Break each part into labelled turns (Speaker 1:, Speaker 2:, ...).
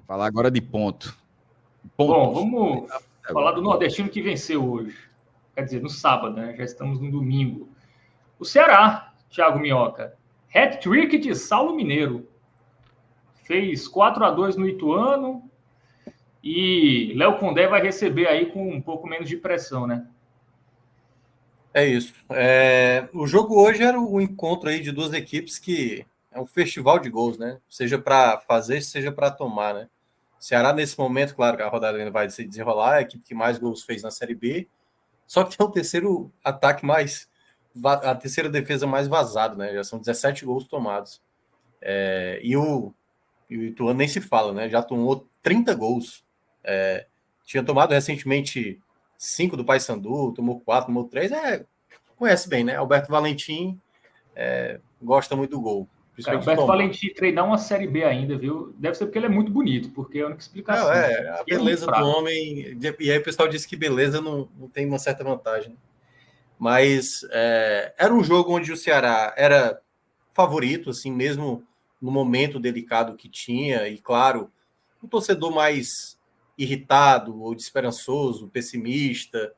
Speaker 1: Falar agora de ponto.
Speaker 2: Bom, vamos falar do nordestino que venceu hoje. Quer dizer, no sábado, né? Já estamos no domingo. O Ceará, Thiago Minhoca. Hat-trick de Saulo Mineiro. Fez 4-2 no Ituano. E Léo Condé vai receber aí com um pouco menos de pressão, né?
Speaker 3: É isso. O jogo hoje era o encontro aí de duas equipes que é um festival de gols, né? Seja para fazer, seja para tomar, né? Ceará, nesse momento, claro que a rodada ainda vai se desenrolar, é a equipe que mais gols fez na Série B, só que tem o terceiro ataque mais. A terceira defesa mais vazada, né? Já são 17 gols tomados. E o Ituano nem se fala, né? Já tomou 30 gols. Tinha tomado recentemente 5 do Paysandu, tomou 4, tomou 3. Conhece bem, né? Alberto Valentim gosta muito do gol.
Speaker 2: Cara, Alberto Valentim treinar uma Série B ainda, viu? Deve ser porque ele é muito bonito, porque é a única explicação.
Speaker 3: A beleza do homem. E aí o pessoal disse que beleza não tem uma certa vantagem. Mas era um jogo onde o Ceará era favorito, assim, mesmo no momento delicado que tinha. E, claro, um torcedor mais irritado ou desesperançoso, pessimista,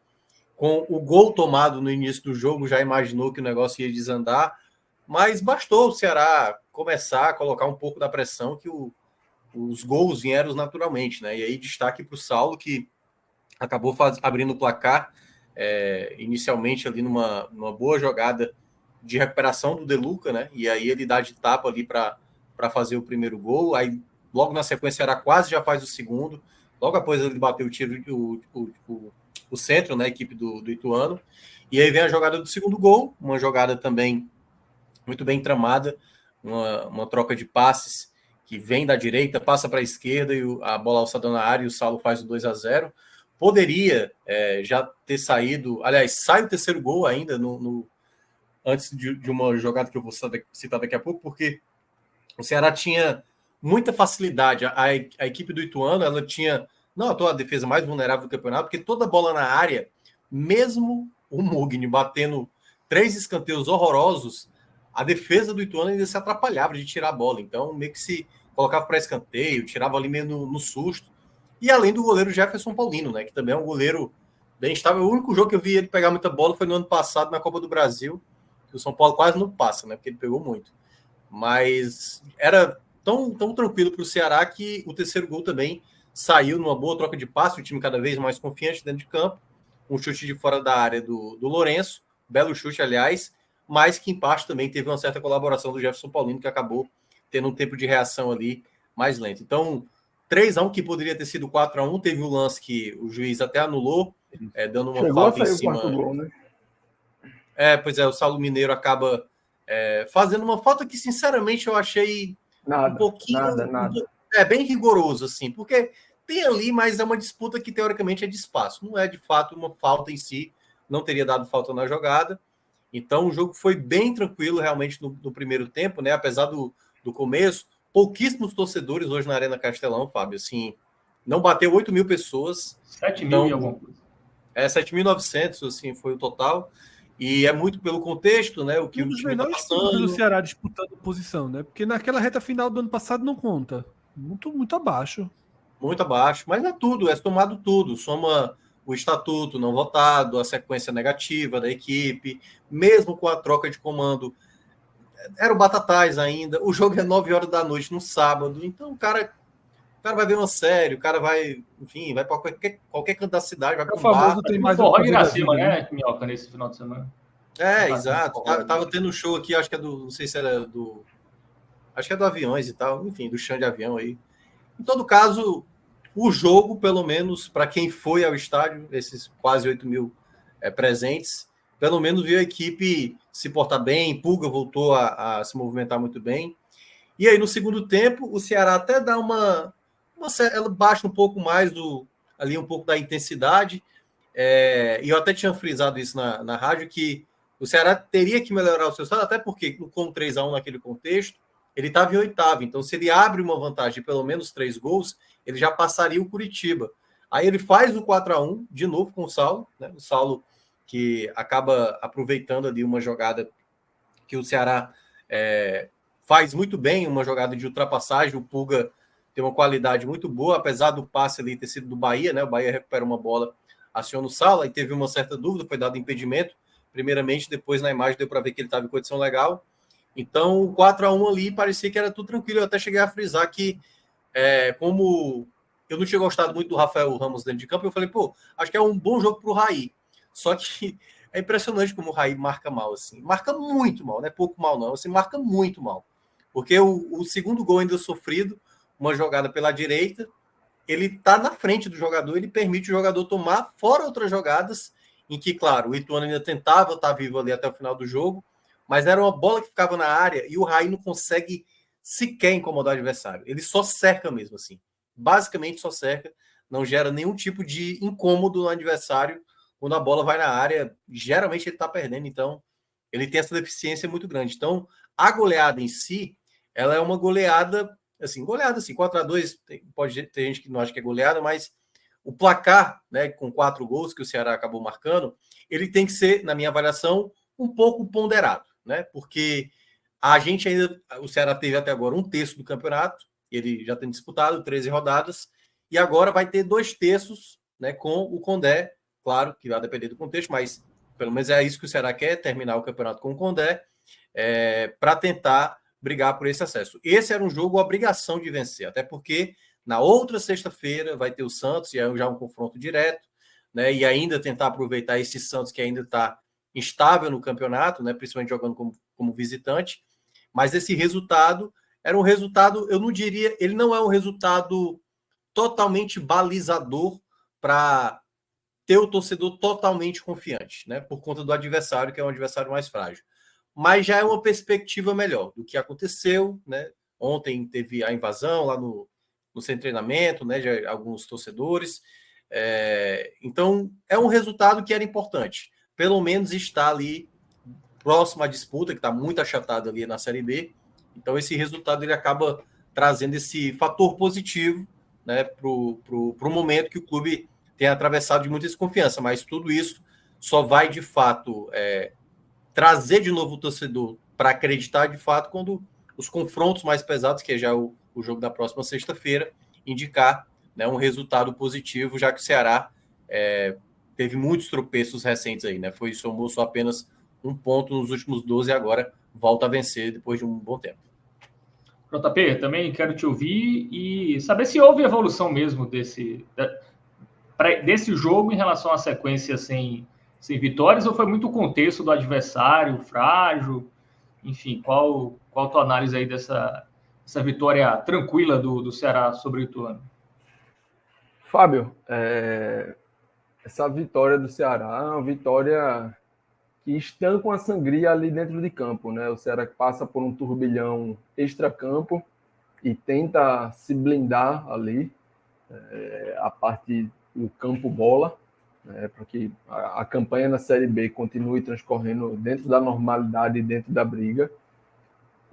Speaker 3: com o gol tomado no início do jogo, já imaginou que o negócio ia desandar. Mas bastou o Ceará começar a colocar um pouco da pressão que os gols vieram naturalmente, né? E aí destaque para o Saulo, que acabou abrindo o placar inicialmente ali numa boa jogada de recuperação do De Luca, né? E aí ele dá de tapa ali para fazer o primeiro gol. Aí logo na sequência era quase já faz o segundo. Logo após ele bateu o tiro, o centro, né? A equipe do Ituano. E aí vem a jogada do segundo gol, uma jogada também muito bem tramada, uma troca de passes que vem da direita, passa para a esquerda e a bola alçada na área e o Saulo faz o 2-0. Poderia já ter saído, aliás, sai o terceiro gol ainda antes de uma jogada que eu vou citar daqui a pouco, porque o Ceará tinha muita facilidade. A equipe do Ituano, ela tinha não a defesa mais vulnerável do campeonato, porque toda bola na área, mesmo o Mugni batendo 3 escanteios horrorosos, a defesa do Ituano ainda se atrapalhava de tirar a bola. Então, meio que se colocava para escanteio, tirava ali meio no susto. E além do goleiro Jefferson Paulino, né, que também é um goleiro bem estável. O único jogo que eu vi ele pegar muita bola foi no ano passado, na Copa do Brasil, que o São Paulo quase não passa, né, porque ele pegou muito. Mas era tão tranquilo para o Ceará que o terceiro gol também saiu numa boa troca de passe, o time cada vez mais confiante dentro de campo, um chute de fora da área do Lourenço, belo chute, aliás, mas que em parte também teve uma certa colaboração do Jefferson Paulino, que acabou tendo um tempo de reação ali mais lento. Então, 3-1, que poderia ter sido 4-1, teve um lance que o juiz até anulou, dando uma falta em cima. O quarto gol, né? Pois é, o Saulo Mineiro acaba fazendo uma falta que, sinceramente, eu achei um pouquinho... Nada. Bem rigoroso, assim, porque tem ali, mas é uma disputa que, teoricamente, é de espaço. Não é, de fato, uma falta em si, não teria dado falta na jogada. Então, o jogo foi bem tranquilo, realmente, no primeiro tempo, né? Apesar do começo, pouquíssimos torcedores hoje na Arena Castelão, Fábio, assim, não bateu 8 mil pessoas.
Speaker 2: 7 mil e alguma coisa.
Speaker 3: 7.900, assim, foi o total. E é muito pelo contexto, né? O que o time está passando.
Speaker 4: Do Ceará disputando posição, né? Porque naquela reta final do ano passado não conta. Muito abaixo.
Speaker 3: Muito abaixo, mas é tudo, é somado tudo. Soma o estatuto não votado, a sequência negativa da equipe, mesmo com a troca de comando. Era o Batatais ainda. O jogo é 9 horas da noite no sábado. Então o cara vai ver uma série, o cara vai, enfim, vai para qualquer canto da cidade, vai para um bar.
Speaker 2: Tem mais forró de Iracema, né, Minhoca, nesse final de semana.
Speaker 3: Exato. Tava tendo um show aqui, acho que não sei se era acho que é do Aviões e tal, enfim, do chão de avião aí. Em todo caso, o jogo, pelo menos, para quem foi ao estádio, esses quase 8 mil presentes, pelo menos viu a equipe se portar bem, Pulga voltou a se movimentar muito bem. E aí, no segundo tempo, o Ceará até dá ela baixa um pouco mais ali um pouco da intensidade. E eu até tinha frisado isso na rádio, que o Ceará teria que melhorar o seu estado, até porque com 3-1 naquele contexto, ele estava em oitavo. Então, se ele abre uma vantagem de pelo menos 3 gols, ele já passaria o Curitiba. Aí ele faz o 4-1 de novo com o Saulo, né? O Saulo que acaba aproveitando ali uma jogada que o Ceará faz muito bem, uma jogada de ultrapassagem. O Pulga tem uma qualidade muito boa, apesar do passe ali ter sido do Bahia, né? O Bahia recupera uma bola, aciona o Sala e teve uma certa dúvida, foi dado impedimento, primeiramente, depois na imagem deu para ver que ele estava em condição legal. Então, o 4-1 ali parecia que era tudo tranquilo. Eu até cheguei a frisar que, como eu não tinha gostado muito do Rafael Ramos dentro de campo, eu falei, pô, acho que é um bom jogo para o Raí. Só que é impressionante como o Raí marca mal, assim. Marca muito mal, não é pouco mal, não. Assim, marca muito mal. Porque o segundo gol ainda sofrido, uma jogada pela direita, ele está na frente do jogador, ele permite o jogador tomar, fora outras jogadas, em que, claro, o Ituano ainda tentava estar vivo ali até o final do jogo, mas era uma bola que ficava na área e o Raí não consegue sequer incomodar o adversário. Ele só cerca mesmo, assim. Basicamente só cerca, não gera nenhum tipo de incômodo no adversário quando a bola vai na área. Geralmente ele está perdendo, então ele tem essa deficiência muito grande. Então, a goleada em si, ela é uma goleada, assim, 4-2, pode ter gente que não acha que é goleada, mas o placar, né, com 4 gols que o Ceará acabou marcando, ele tem que ser, na minha avaliação, um pouco ponderado, né? Porque o Ceará teve até agora 1/3 do campeonato, ele já tem disputado 13 rodadas, e agora vai ter 2/3, né, com o Condé, claro que vai depender do contexto, mas pelo menos é isso que o Ceará quer, terminar o campeonato com o Condé, para tentar brigar por esse acesso. Esse era um jogo obrigação de vencer, até porque na outra sexta-feira vai ter o Santos, e aí já um confronto direto, né, e ainda tentar aproveitar esse Santos que ainda está instável no campeonato, né, principalmente jogando como visitante, mas esse resultado era um resultado, eu não diria, ele não é um resultado totalmente balizador para ter o torcedor totalmente confiante, né, por conta do adversário, que é um adversário mais frágil. Mas já é uma perspectiva melhor do que aconteceu, né? Ontem teve a invasão lá no centro de treinamento, né, de alguns torcedores. Então, é um resultado que era importante. Pelo menos está ali próximo à disputa, que está muito achatada ali na Série B. Então, esse resultado ele acaba trazendo esse fator positivo, né, para o momento que o clube tem atravessado de muita desconfiança. Mas tudo isso só vai, de fato, trazer de novo o torcedor para acreditar, de fato, quando os confrontos mais pesados, que é já o jogo da próxima sexta-feira, indicar, né, um resultado positivo, já que o Ceará teve muitos tropeços recentes aí, né? Somou só apenas 1 ponto nos últimos 12 e agora volta a vencer depois de um bom tempo.
Speaker 2: JP, também quero te ouvir e saber se houve evolução mesmo desse jogo em relação à sequência sem vitórias, ou foi muito o contexto do adversário, frágil, enfim, qual a tua análise aí dessa vitória tranquila do Ceará sobre o Ituano?
Speaker 1: Fábio, essa vitória do Ceará é uma vitória que estanca a sangria ali dentro de campo, né? O Ceará passa por um turbilhão extracampo e tenta se blindar ali, a parte do campo bola, para que a campanha na Série B continue transcorrendo dentro da normalidade e dentro da briga.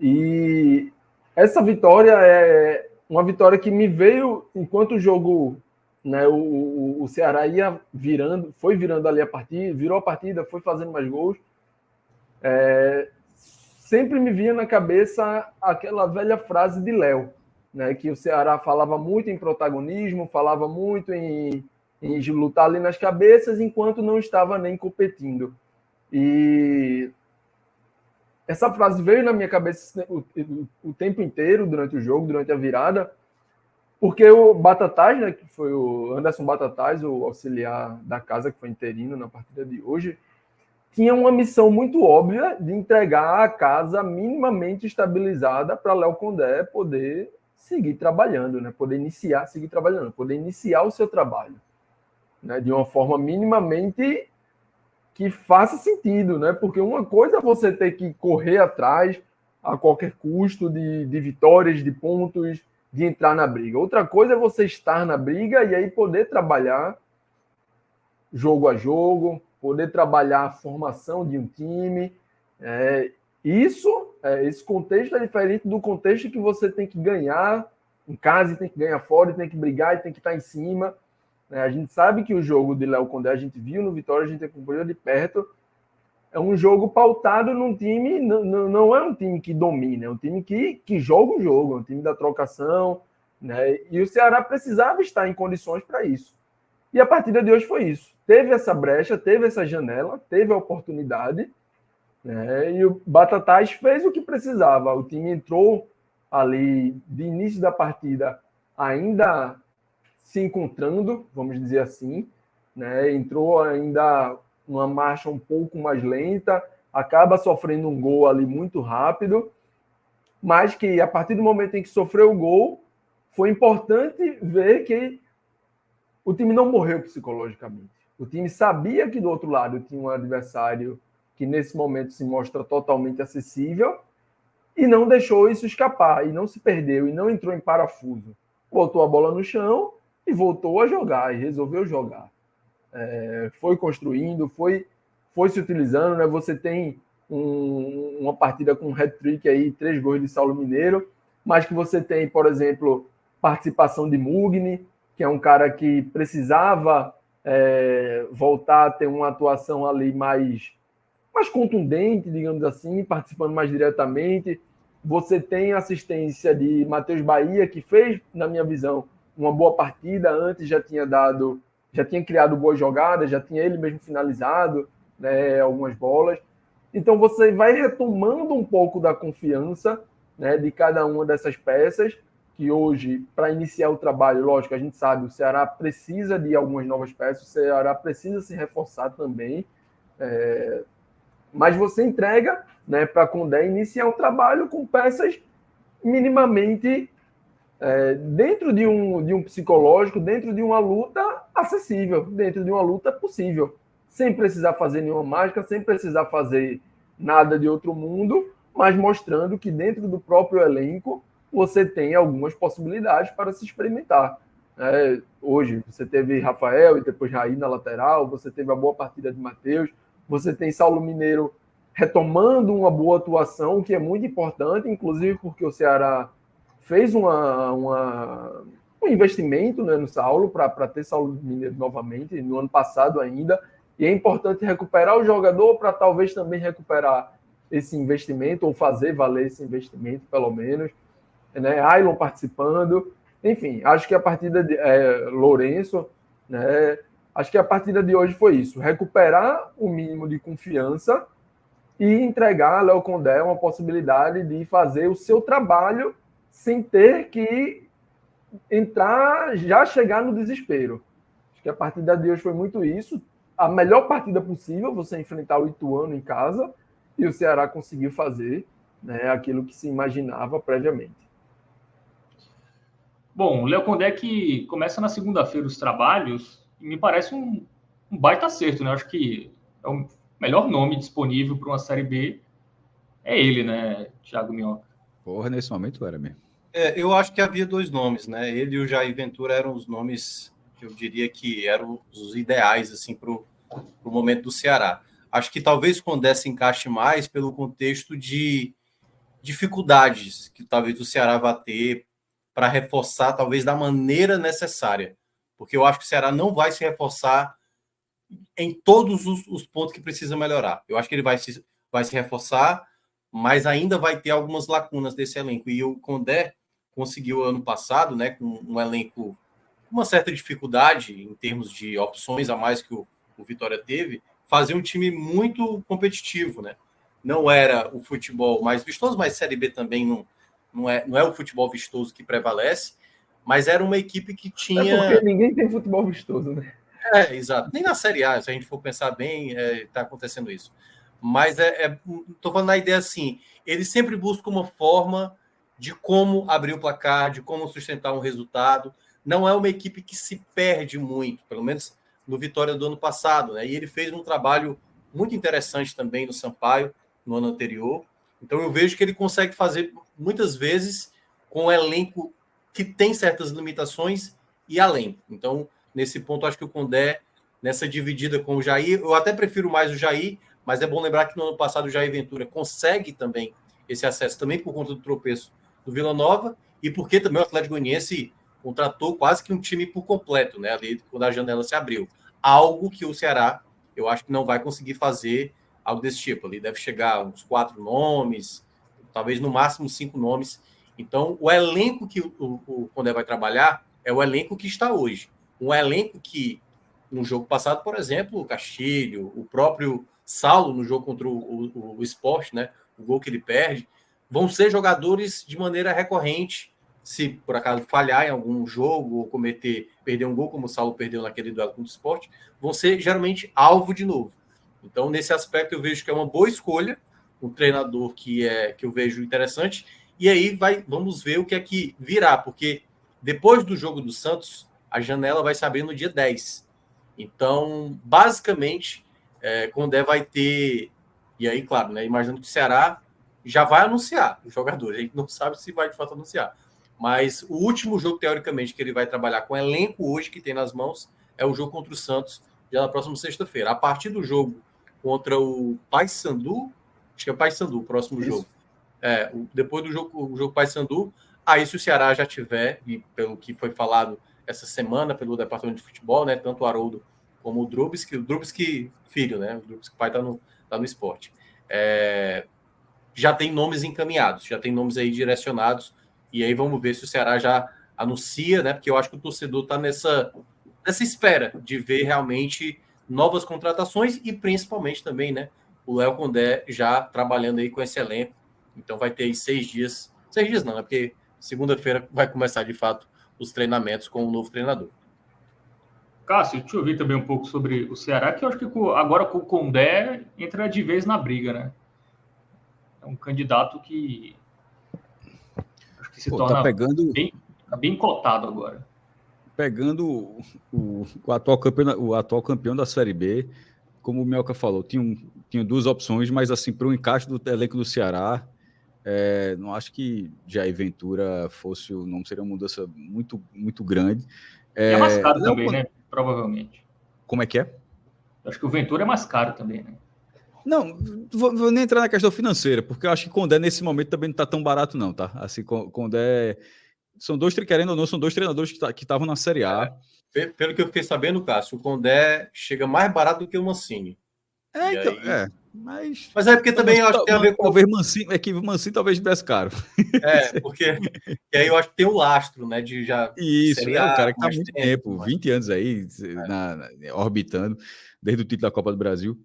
Speaker 1: E essa vitória é uma vitória que me veio enquanto o jogo, né, o Ceará foi virando ali a partida, virou a partida, foi fazendo mais gols. Sempre me vinha na cabeça aquela velha frase de Léo, né, que o Ceará falava muito em protagonismo, falava muito em lutar ali nas cabeças, enquanto não estava nem competindo. E essa frase veio na minha cabeça o tempo inteiro, durante o jogo, durante a virada, porque o Batatais, né, que foi o Anderson Batatais, o auxiliar da casa, que foi interino na partida de hoje, tinha uma missão muito óbvia de entregar a casa minimamente estabilizada para Léo Condé poder seguir trabalhando, né, poder iniciar o seu trabalho, né, de uma forma minimamente que faça sentido, né? Porque uma coisa é você ter que correr atrás a qualquer custo de vitórias, de pontos, de entrar na briga. Outra coisa é você estar na briga e aí poder trabalhar jogo a jogo, poder trabalhar a formação de um time. Esse contexto é diferente do contexto que você tem que ganhar em casa e tem que ganhar fora, e tem que brigar e tem que estar em cima. A gente sabe que o jogo de Léo Condé, a gente viu no Vitória, a gente acompanhou de perto, é um jogo pautado num time, não é um time que domina, é um time que joga o jogo, é um time da trocação, né? E o Ceará precisava estar em condições para isso. E a partida de hoje foi isso. Teve essa brecha, teve essa janela, teve a oportunidade, né? E o Batatais fez o que precisava. O time entrou ali de início da partida ainda se encontrando, vamos dizer assim, né? Entrou ainda numa marcha um pouco mais lenta, acaba sofrendo um gol ali muito rápido, mas que a partir do momento em que sofreu o gol, foi importante ver que o time não morreu psicologicamente. O time sabia que do outro lado tinha um adversário que nesse momento se mostra totalmente acessível e não deixou isso escapar, e não se perdeu, e não entrou em parafuso. Botou a bola no chão e voltou a jogar, e resolveu jogar. Foi construindo, foi se utilizando, né? Você tem uma partida com um hat-trick aí, 3 gols de Saulo Mineiro, mas que você tem, por exemplo, participação de Mugni, que é um cara que precisava voltar a ter uma atuação ali mais contundente, digamos assim, participando mais diretamente. Você tem assistência de Matheus Bahia, que fez, na minha visão, uma boa partida. Antes já tinha criado boas jogadas, já tinha ele mesmo finalizado, né, algumas bolas. Então você vai retomando um pouco da confiança, né, de cada uma dessas peças, que hoje, para iniciar o trabalho, lógico, a gente sabe, o Ceará precisa de algumas novas peças, o Ceará precisa se reforçar também, mas você entrega, né, para a Condé iniciar um trabalho com peças minimamente dentro de um psicológico, dentro de uma luta acessível, dentro de uma luta possível, sem precisar fazer nenhuma mágica, sem precisar fazer nada de outro mundo, mas mostrando que dentro do próprio elenco você tem algumas possibilidades para se experimentar. Hoje você teve Rafael e depois Raí na lateral, você teve a boa partida de Matheus, você tem Saulo Mineiro retomando uma boa atuação, que é muito importante, inclusive porque o Ceará fez um investimento, né, no Saulo, para ter Saulo Mineiro novamente, no ano passado ainda, e é importante recuperar o jogador para talvez também recuperar esse investimento, ou fazer valer esse investimento, pelo menos, né? Ailon participando, enfim, acho que a partida de Lourenço, né, acho que a partida de hoje foi isso, recuperar o mínimo de confiança e entregar a Léo Condé uma possibilidade de fazer o seu trabalho sem ter que chegar no desespero. Acho que a partida de hoje foi muito isso. A melhor partida possível, você enfrentar o Ituano em casa, e o Ceará conseguiu fazer, né, aquilo que se imaginava previamente.
Speaker 2: Bom, o Léo Condé que começa na segunda-feira os trabalhos, e me parece um baita acerto, né? Acho que é o melhor nome disponível para uma Série B, é ele, né, Thiago Minhoca?
Speaker 5: Porra, nesse momento era mesmo.
Speaker 3: Eu acho que havia 2 nomes, né? Ele e o Jair Ventura eram os nomes que eu diria que eram os ideais assim, para o momento do Ceará. Acho que talvez o Condé se encaixe mais pelo contexto de dificuldades que talvez o Ceará vá ter para reforçar, talvez da maneira necessária. Porque eu acho que o Ceará não vai se reforçar em todos os pontos que precisa melhorar. Eu acho que ele vai se reforçar, mas ainda vai ter algumas lacunas desse elenco. E o Condé conseguiu ano passado, né, com um elenco com uma certa dificuldade em termos de opções a mais que o Vitória teve, fazer um time muito competitivo, né? Não era o futebol mais vistoso, mas Série B também não é o futebol vistoso que prevalece, mas era uma equipe que tinha...
Speaker 1: É porque ninguém tem futebol vistoso, né?
Speaker 3: Exato. Nem na Série A, se a gente for pensar bem, está acontecendo isso. Mas estou falando na ideia assim, ele sempre busca uma forma de como abrir o placar, de como sustentar um resultado. Não é uma equipe que se perde muito, pelo menos no Vitória do ano passado, né? E ele fez um trabalho muito interessante também no Sampaio, no ano anterior. Então eu vejo que ele consegue fazer muitas vezes com um elenco que tem certas limitações e além. Então, nesse ponto, acho que o Condé, nessa dividida com o Jair, eu até prefiro mais o Jair, mas é bom lembrar que no ano passado o Jair Ventura consegue também esse acesso, também por conta do tropeço do Vila Nova, e porque também o Atlético Goianiense contratou quase que um time por completo, né, ali quando a janela se abriu. Algo que o Ceará, eu acho que não vai conseguir fazer algo desse tipo. Ali deve chegar uns 4 nomes, talvez no máximo 5 nomes, Então, o elenco que o Condé vai trabalhar é o elenco que está hoje. Um elenco que, no jogo passado, por exemplo, o Castilho, o próprio Saulo, no jogo contra o Sport, né, o gol que ele perde, vão ser jogadores de maneira recorrente. Se, por acaso, falhar em algum jogo ou perder um gol, como o Saulo perdeu naquele duelo contra o Sport, vão ser, geralmente, alvo de novo. Então, nesse aspecto, eu vejo que é uma boa escolha, um treinador que eu vejo interessante. E aí vamos ver o que é que virá, porque depois do jogo do Santos, a janela vai se abrir no dia 10. Então, basicamente, Condé vai ter... E aí, claro, né, imaginando que o Ceará já vai anunciar os jogadores. A gente não sabe se vai, de fato, anunciar. Mas o último jogo, teoricamente, que ele vai trabalhar com o elenco hoje que tem nas mãos é o jogo contra o Santos, já na próxima sexta-feira. A partir do jogo contra o Paysandu, acho que é o Paysandu, o próximo jogo. Depois do jogo, o jogo Paysandu, aí se o Ceará já tiver, e pelo que foi falado essa semana pelo departamento de futebol, né, tanto o Haroldo como o Drubsky filho, né, o Drubsky pai tá no esporte, já tem nomes encaminhados, já tem nomes aí direcionados, e aí vamos ver se o Ceará já anuncia, né, porque eu acho que o torcedor está nessa espera de ver realmente novas contratações e principalmente também, né, o Léo Condé já trabalhando aí com esse elenco. Então vai ter aí 6 dias. 6 dias não, né? Porque segunda-feira vai começar, de fato, os treinamentos com o novo treinador.
Speaker 2: Cássio, deixa eu ouvir também um pouco sobre o Ceará, que eu acho que agora com o Condé entra de vez na briga, né? É um candidato que acho que se torna
Speaker 5: tá pegando...
Speaker 2: bem cotado agora.
Speaker 5: Pegando o atual campeão da Série B, como o Mioca falou, tinha 2 opções, mas assim, para o encaixe do elenco do Ceará, não acho que Jair Ventura não seria uma mudança muito, muito grande.
Speaker 2: E é mais caro também, né? Provavelmente.
Speaker 5: Como é que é?
Speaker 2: Acho que o Ventura é mais caro também, né?
Speaker 5: Não, vou nem entrar na questão financeira, porque eu acho que Condé nesse momento também não está tão barato não, tá? Assim, Condé... querendo ou não, são 2 treinadores que estavam na Série A.
Speaker 3: Pelo que eu fiquei sabendo, Cássio, o Condé chega mais barato do que o Mancini. Mas é porque também eu acho que tem a ver com...
Speaker 5: Talvez o Mancini talvez tivesse caro.
Speaker 3: Porque e aí eu acho que tem o lastro, né, de já...
Speaker 5: Isso, o cara que está há muito tempo, 20 anos aí, orbitando, desde o título da Copa do Brasil,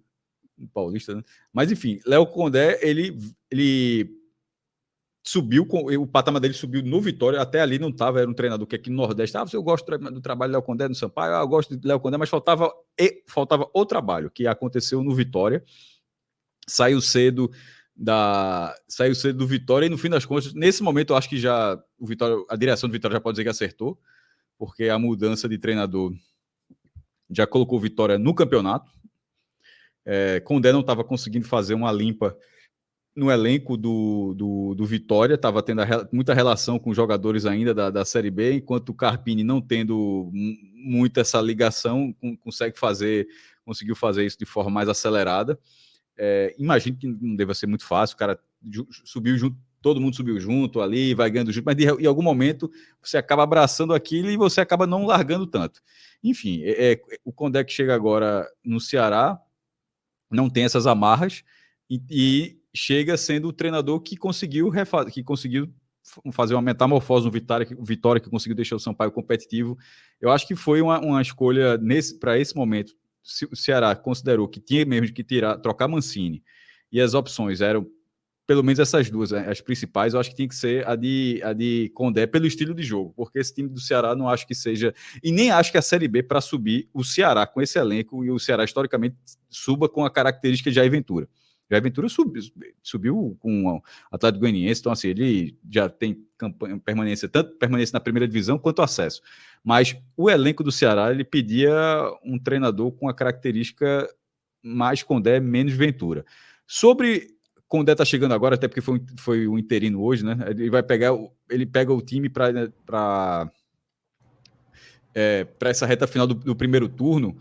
Speaker 5: paulista, né? Mas enfim, Léo Condé, ele subiu, o patamar dele subiu no Vitória, até ali não estava, era um treinador que aqui no Nordeste, eu gosto do trabalho do Léo Condé no Sampaio, eu gosto de Léo Condé, mas faltava o trabalho, que aconteceu no Vitória, saiu cedo do Vitória, e no fim das contas, nesse momento eu acho que já a direção do Vitória já pode dizer que acertou, porque a mudança de treinador já colocou o Vitória no campeonato. Condé não estava conseguindo fazer uma limpa no elenco do Vitória, estava tendo muita relação com os jogadores ainda da Série B, enquanto o Carpini, não tendo muito essa ligação, conseguiu fazer isso de forma mais acelerada. Imagino que não deva ser muito fácil, o cara subiu junto, todo mundo subiu junto ali, vai ganhando junto, mas em algum momento você acaba abraçando aquilo e você acaba não largando tanto. Enfim, o Condé que chega agora no Ceará não tem essas amarras e chega sendo o treinador que conseguiu fazer uma metamorfose no Vitória, que conseguiu deixar o Sampaio competitivo. Eu acho que foi uma escolha para esse momento. O Ceará considerou que tinha mesmo que trocar Mancini, e as opções eram pelo menos essas 2, as principais. Eu acho que tinha que ser a de Condé pelo estilo de jogo, porque esse time do Ceará não acho que seja, e nem acho que a Série B, para subir o Ceará com esse elenco, e o Ceará historicamente suba com a característica de Jair Ventura. Jair Ventura subiu com o Atlético Goianiense, então assim, ele já tem permanência, tanto permanência na primeira divisão quanto acesso. Mas o elenco do Ceará, ele pedia um treinador com a característica mais Condé, menos Ventura. Sobre Condé tá chegando agora, até porque foi um interino hoje, né? Ele pega o time para essa reta final do primeiro turno.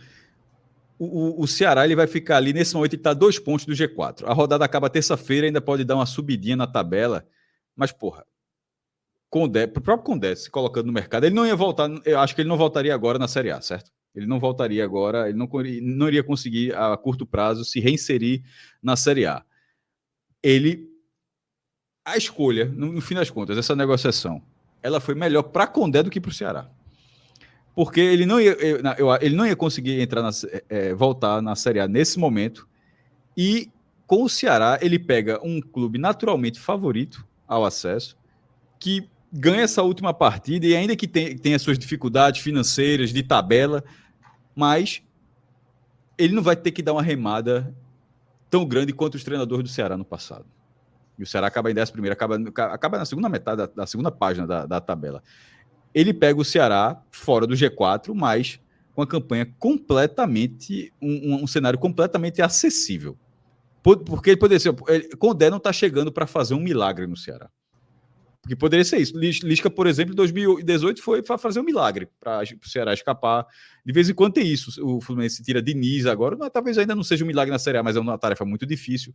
Speaker 5: O Ceará, ele vai ficar ali, nesse momento, ele está 2 pontos do G4. A rodada acaba terça-feira, ainda pode dar uma subidinha na tabela, mas, porra, o próprio Condé se colocando no mercado, ele não ia voltar, eu acho que ele não voltaria agora na Série A, certo? Ele não voltaria agora, ele não iria conseguir, a curto prazo, se reinserir na Série A. Ele a escolha, no fim das contas, essa negociação, ela foi melhor para Condé do que para o Ceará. Porque ele não ia conseguir voltar na Série A nesse momento. E com o Ceará, ele pega um clube naturalmente favorito ao acesso, que ganha essa última partida, e ainda que tenha suas dificuldades financeiras, de tabela, mas ele não vai ter que dar uma remada tão grande quanto os treinadores do Ceará no passado. E o Ceará acaba em 11º, acaba na segunda metade da segunda página da tabela. Ele pega o Ceará fora do G4, mas com a campanha completamente, um cenário completamente acessível. Porque ele poderia ser, Condé não está chegando para fazer um milagre no Ceará. Porque poderia ser isso. Lisca, por exemplo, em 2018 foi para fazer um milagre, para o Ceará escapar. De vez em quando tem isso. O Fluminense tira Diniz agora, mas talvez ainda não seja um milagre na Série A, mas é uma tarefa muito difícil.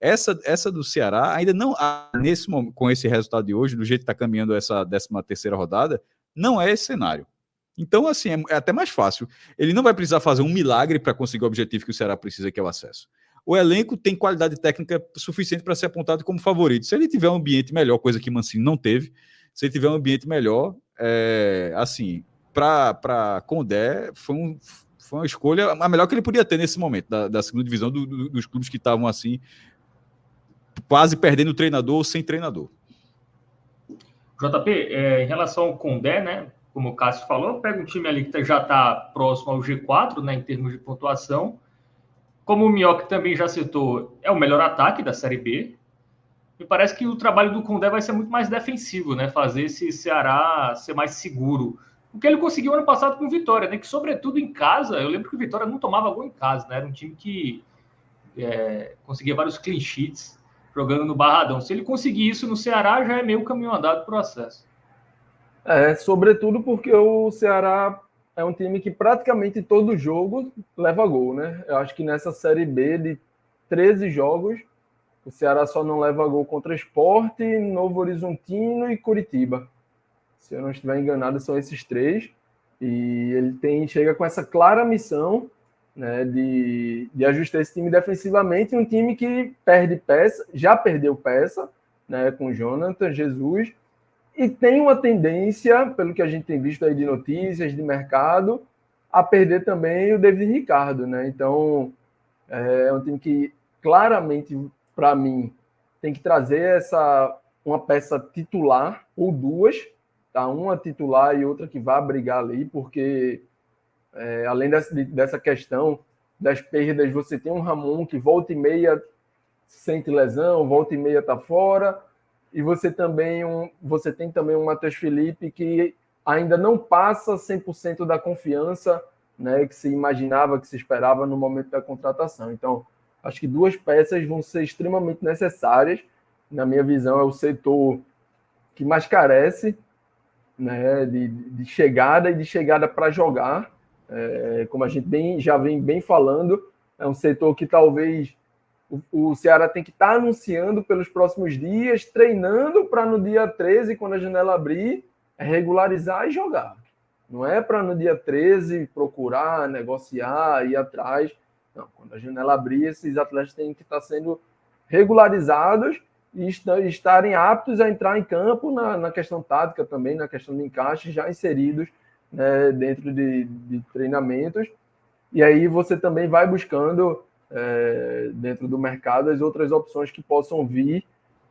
Speaker 5: Essa do Ceará ainda não, nesse momento, com esse resultado de hoje, do jeito que está caminhando essa 13ª rodada, não é esse cenário. Então, assim, é até mais fácil. Ele não vai precisar fazer um milagre para conseguir o objetivo que o Ceará precisa, que é o acesso. O elenco tem qualidade técnica suficiente para ser apontado como favorito. Se ele tiver um ambiente melhor, coisa que Mancini não teve, se ele tiver um ambiente melhor, assim, para Condé, foi uma escolha a melhor que ele podia ter nesse momento, da segunda divisão, dos clubes que estavam assim, quase perdendo o treinador ou sem treinador.
Speaker 2: JP, em relação ao Condé, né, como o Cássio falou, pega um time ali que já está próximo ao G4, né, em termos de pontuação. Como o Minhoca também já citou, é o melhor ataque da Série B. Me parece que o trabalho do Condé vai ser muito mais defensivo, né, fazer esse Ceará ser mais seguro. O que ele conseguiu ano passado com o Vitória, né, que sobretudo em casa, eu lembro que o Vitória não tomava gol em casa, né, era um time que conseguia vários clean sheets jogando no Barradão. Se ele conseguir isso no Ceará, já é meio caminho andado para o acesso.
Speaker 1: Sobretudo porque o Ceará é um time que praticamente todo jogo leva gol, né? Eu acho que nessa Série B de 13 jogos, o Ceará só não leva gol contra Sport, Novo Horizontino e Curitiba. Se eu não estiver enganado, são esses 3. E ele chega com essa clara missão, né, de ajustar esse time defensivamente, um time que perde peça, já perdeu peça, né, com Jonathan, Jesus, e tem uma tendência, pelo que a gente tem visto aí de notícias, de mercado, a perder também o David Ricardo, né? Então, é um time que claramente, para mim, tem que trazer uma peça titular, ou duas, tá? Uma titular e outra que vá brigar ali, porque além dessa questão das perdas, você tem um Ramon que volta e meia sente lesão, volta e meia está fora, e você tem também um Matheus Felipe que ainda não passa 100% da confiança, né, que se imaginava, que se esperava no momento da contratação. Então, acho que 2 peças vão ser extremamente necessárias. Na minha visão, é o setor que mais carece, né, de chegada e de chegada para jogar. Como a gente já vem bem falando, é um setor que talvez o Ceará tem que estar anunciando pelos próximos dias, treinando para no dia 13, quando a janela abrir, regularizar e jogar. Não é para no dia 13 procurar, negociar, ir atrás. Não, quando a janela abrir, esses atletas têm que estar sendo regularizados e estarem aptos a entrar em campo na questão tática também, na questão de encaixe, já inseridos, né, dentro de treinamentos. E aí você também vai buscando, dentro do mercado, as outras opções que possam vir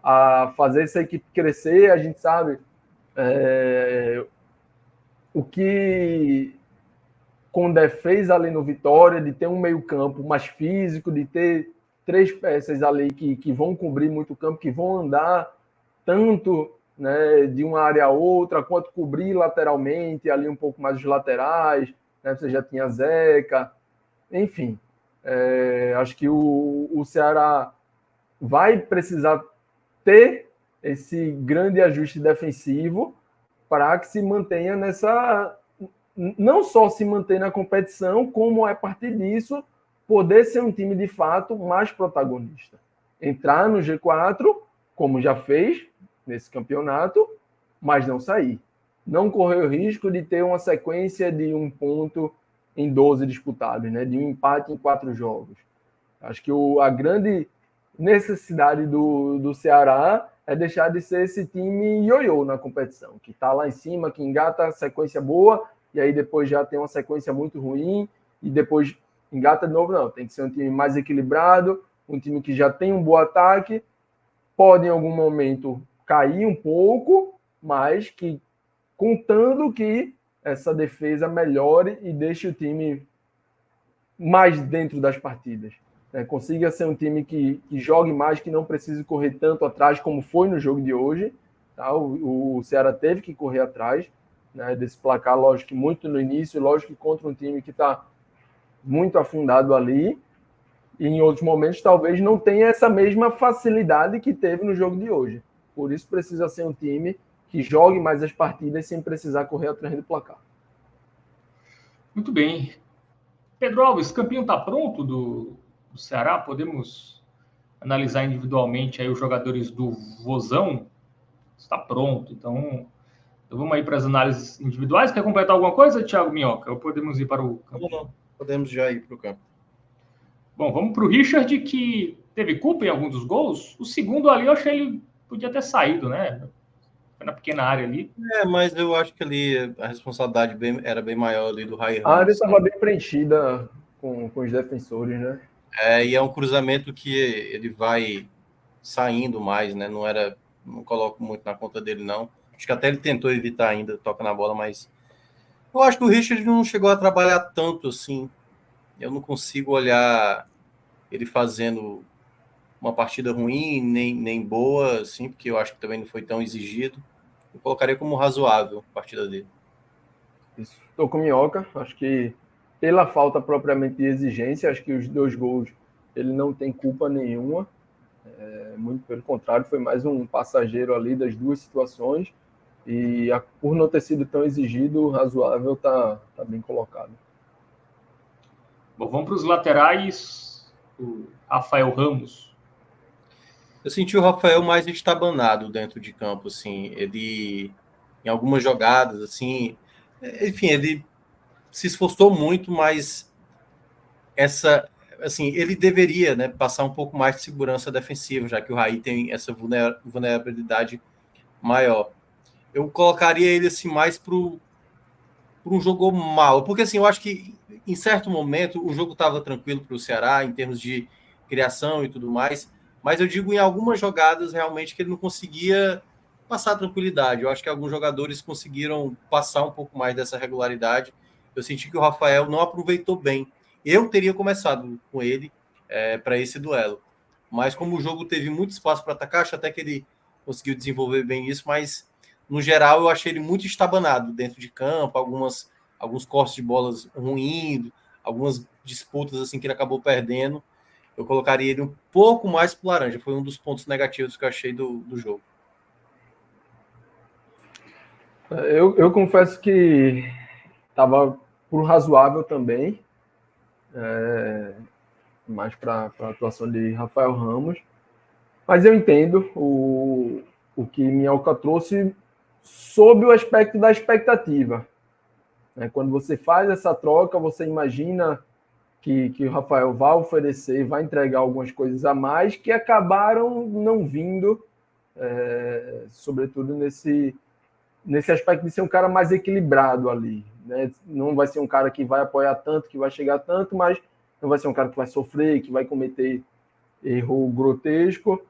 Speaker 1: a fazer essa equipe crescer. A gente sabe o que Condé fez ali no Vitória, de ter um meio-campo mais físico, de ter 3 peças ali que vão cobrir muito o campo, que vão andar tanto, né, de uma área a outra, quanto cobrir lateralmente, ali um pouco mais os laterais, né? Você já tinha Zeca, enfim. Acho que o Ceará vai precisar ter esse grande ajuste defensivo para que se mantenha não só se manter na competição, como a partir disso poder ser um time de fato mais protagonista. Entrar no G4, como já fez nesse campeonato, mas não sair. Não correr o risco de ter uma sequência de 1 ponto em 12 disputados, né? De um empate em 4 jogos. Acho que a grande necessidade do Ceará é deixar de ser esse time ioiô na competição, que está lá em cima, que engata a sequência boa, e aí depois já tem uma sequência muito ruim, e depois engata de novo. Não, tem que ser um time mais equilibrado, um time que já tem um bom ataque, pode em algum momento cair um pouco, mas que contando que essa defesa melhore e deixe o time mais dentro das partidas. Consiga ser um time que jogue mais, que não precise correr tanto atrás como foi no jogo de hoje. Tá? O Ceará teve que correr atrás, né, desse placar, lógico que muito no início, lógico que contra um time que está muito afundado ali, e em outros momentos talvez não tenha essa mesma facilidade que teve no jogo de hoje. Por isso precisa ser um time que jogue mais as partidas sem precisar correr atrás do placar.
Speaker 2: Muito bem. Pedro Alves, Campinho está pronto do Ceará? Podemos analisar individualmente aí os jogadores do Vozão? Está pronto. Então vamos aí para as análises individuais. Quer completar alguma coisa, Thiago Minhoca? Ou podemos ir para o campo?
Speaker 3: Não. Podemos já ir para o campo.
Speaker 2: Bom, vamos para o Richard, que teve culpa em algum dos gols. O segundo ali, eu achei ele podia ter saído, né? Foi na pequena área ali.
Speaker 3: Mas eu acho que ali a responsabilidade era bem maior ali do Rai Ramos.
Speaker 1: A área estava bem preenchida com os defensores, né?
Speaker 3: E é um cruzamento que ele vai saindo mais, né? Não coloco muito na conta dele, não. Acho que até ele tentou evitar ainda, toca na bola, mas eu acho que o Richard não chegou a trabalhar tanto assim. Eu não consigo olhar ele fazendo uma partida ruim, nem boa, assim, porque eu acho que também não foi tão exigido. Eu colocaria como razoável a partida dele.
Speaker 1: Estou com Minhoca, acho que pela falta propriamente de exigência, acho que os 2 gols ele não tem culpa nenhuma, muito pelo contrário, foi mais um passageiro ali das 2 situações, e por não ter sido tão exigido, razoável, tá bem colocado.
Speaker 2: Bom, vamos para os laterais. O Rafael Ramos.
Speaker 3: Eu senti o Rafael mais estabanado dentro de campo, assim, ele em algumas jogadas, assim, enfim, ele se esforçou muito, mas ele deveria, né, passar um pouco mais de segurança defensiva, já que o Raí tem essa vulnerabilidade maior. Eu colocaria ele assim mais para um jogo mal, porque assim, eu acho que em certo momento o jogo estava tranquilo para o Ceará em termos de criação e tudo mais, mas eu digo em algumas jogadas realmente que ele não conseguia passar tranquilidade. Eu acho que alguns jogadores conseguiram passar um pouco mais dessa regularidade. Eu senti que o Rafael não aproveitou bem. Eu teria começado com ele para esse duelo, mas como o jogo teve muito espaço para atacar, acho até que ele conseguiu desenvolver bem isso, mas no geral eu achei ele muito estabanado dentro de campo, alguns cortes de bolas ruins, algumas disputas assim que ele acabou perdendo. Eu colocaria ele um pouco mais pro laranja. Foi um dos pontos negativos que eu achei do jogo.
Speaker 1: Eu confesso que estava por razoável também, mais para a atuação de Rafael Ramos. Mas eu entendo o que Minhoca trouxe sob o aspecto da expectativa. Quando você faz essa troca, você imagina que o Rafael vai oferecer, vai entregar algumas coisas a mais que acabaram não vindo, sobretudo nesse aspecto de ser um cara mais equilibrado ali. Né? Não vai ser um cara que vai apoiar tanto, que vai chegar tanto, mas não vai ser um cara que vai sofrer, que vai cometer erro grotesco.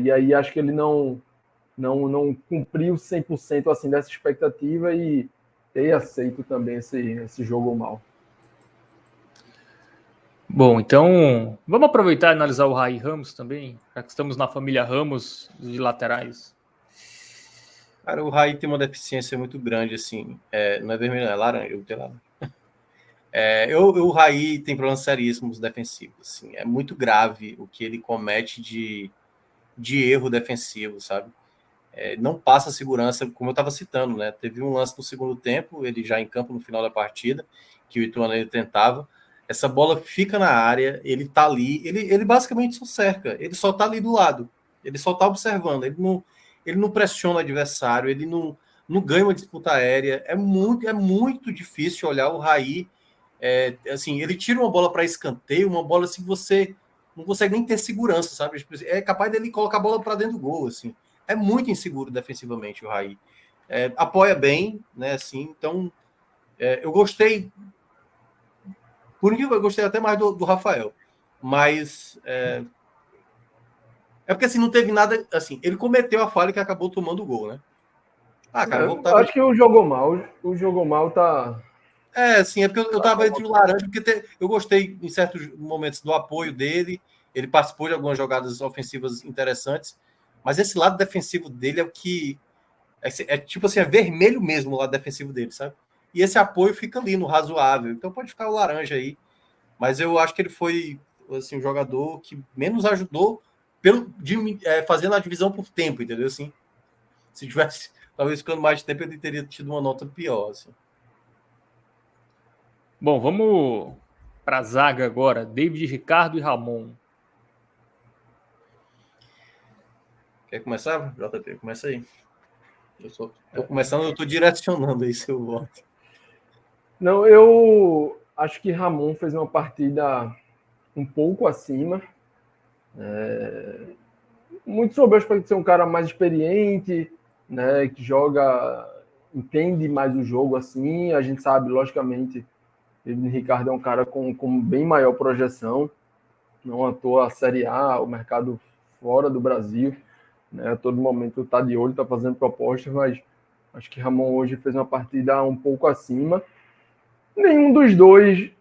Speaker 1: E aí acho que ele não cumpriu 100% assim, dessa expectativa e aceito também esse jogo mal.
Speaker 2: Bom, então vamos aproveitar e analisar o Rai Ramos também, já que estamos na família Ramos de laterais.
Speaker 3: Cara, o Rai tem uma deficiência muito grande, assim, não é vermelho, é laranja, eu tenho laranja. O Rai tem problemas seríssimos defensivos, assim, é muito grave o que ele comete de erro defensivo, sabe? Não passa segurança, como eu estava citando, né? Teve um lance no segundo tempo, ele já em campo no final da partida, que o Ituano tentava. Essa bola fica na área, ele tá ali, ele basicamente só cerca, ele só tá ali do lado, ele só tá observando, ele não pressiona o adversário, ele não ganha uma disputa aérea. É muito difícil olhar o Rai. Assim, ele tira uma bola para escanteio, uma bola assim, você não consegue nem ter segurança, sabe? É capaz dele colocar a bola para dentro do gol, assim. É muito inseguro defensivamente o Raí. Apoia bem, né? Assim, então, eu gostei. Por incrível, eu gostei até mais do Rafael. Mas porque assim, não teve nada. Assim, ele cometeu a falha que acabou tomando o gol, né? Cara,
Speaker 1: acho que o jogou mal. O jogou mal tá.
Speaker 3: Assim, é porque eu tava entre o laranja, porque eu gostei em certos momentos do apoio dele. Ele participou de algumas jogadas ofensivas interessantes, mas esse lado defensivo dele é o que. Tipo assim, é vermelho mesmo o lado defensivo dele, sabe? E esse apoio fica ali no razoável. Então pode ficar o laranja aí. Mas eu acho que ele foi assim, um jogador que menos ajudou fazendo a divisão por tempo, entendeu? Assim, se tivesse talvez ficando mais tempo, ele teria tido uma nota pior. Assim.
Speaker 2: Bom, vamos para a zaga agora. David, Ricardo e Ramon.
Speaker 3: Quer começar, JP? Começa aí. Estou começando, eu estou direcionando aí seu voto.
Speaker 1: Não, eu acho que Ramon fez uma partida um pouco acima. Muito sob o aspecto de ser um cara mais experiente, né, que entende mais o jogo assim. A gente sabe, logicamente, ele Ricardo é um cara com bem maior projeção. Não à toa a Série A, o mercado fora do Brasil, né, a todo momento está de olho, está fazendo propostas, mas acho que Ramon hoje fez uma partida um pouco acima. Nenhum dos dois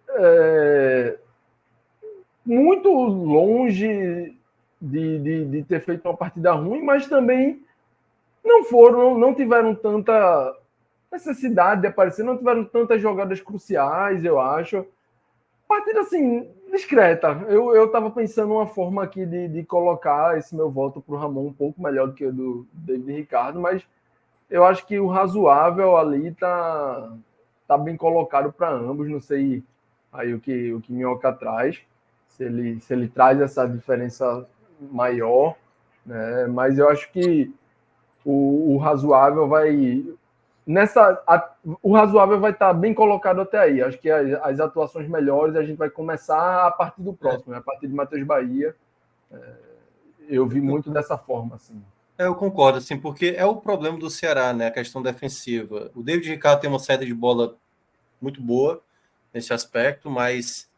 Speaker 1: muito longe de ter feito uma partida ruim, mas também não tiveram tanta necessidade de aparecer, não tiveram tantas jogadas cruciais, eu acho. Partida assim, discreta. Eu estava pensando uma forma aqui de colocar esse meu voto para o Ramon um pouco melhor do que o do David Ricardo, mas eu acho que o razoável ali tá bem colocado para ambos. Não sei aí o que Minhoca traz, se ele traz essa diferença maior, né? Mas eu acho que o razoável vai o razoável vai estar bem colocado até aí. Acho que as atuações melhores a gente vai começar a partir do próximo, né? A partir de Matheus Bahia. Eu vi muito dessa forma, assim.
Speaker 3: Eu concordo, assim, porque é o problema do Ceará, né? A questão defensiva. O David Ricardo tem uma saída de bola muito boa nesse aspecto, mas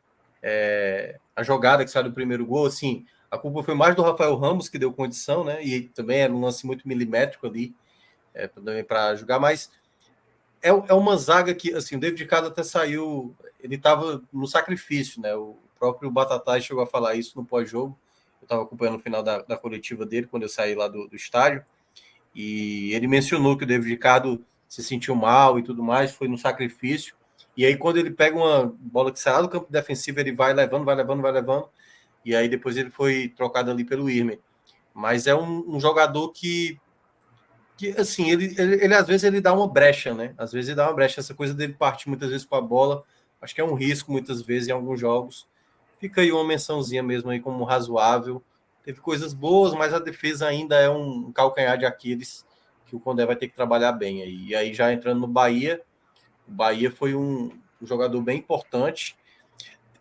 Speaker 3: a jogada que sai do primeiro gol, assim, a culpa foi mais do Rafael Ramos, que deu condição, né? E também era um lance muito milimétrico ali para jogar, mas é uma zaga que, assim, o David Ricardo até saiu, ele estava no sacrifício, né? O próprio Batatais chegou a falar isso no pós-jogo. Eu estava acompanhando o final da coletiva dele quando eu saí lá do estádio, e ele mencionou que o David Ricardo se sentiu mal e tudo mais, foi no sacrifício. E aí, quando ele pega uma bola que sai lá do campo defensivo, ele vai levando, e aí depois ele foi trocado ali pelo Irmer. Mas é um jogador que assim, ele às vezes ele dá uma brecha, né? Às vezes ele dá uma brecha, essa coisa dele partir muitas vezes com a bola, acho que é um risco muitas vezes em alguns jogos. Fica aí uma mençãozinha mesmo aí como razoável. Teve coisas boas, mas a defesa ainda é um calcanhar de Aquiles que o Condé vai ter que trabalhar bem aí. E aí já entrando no Bahia, o Bahia foi um jogador bem importante.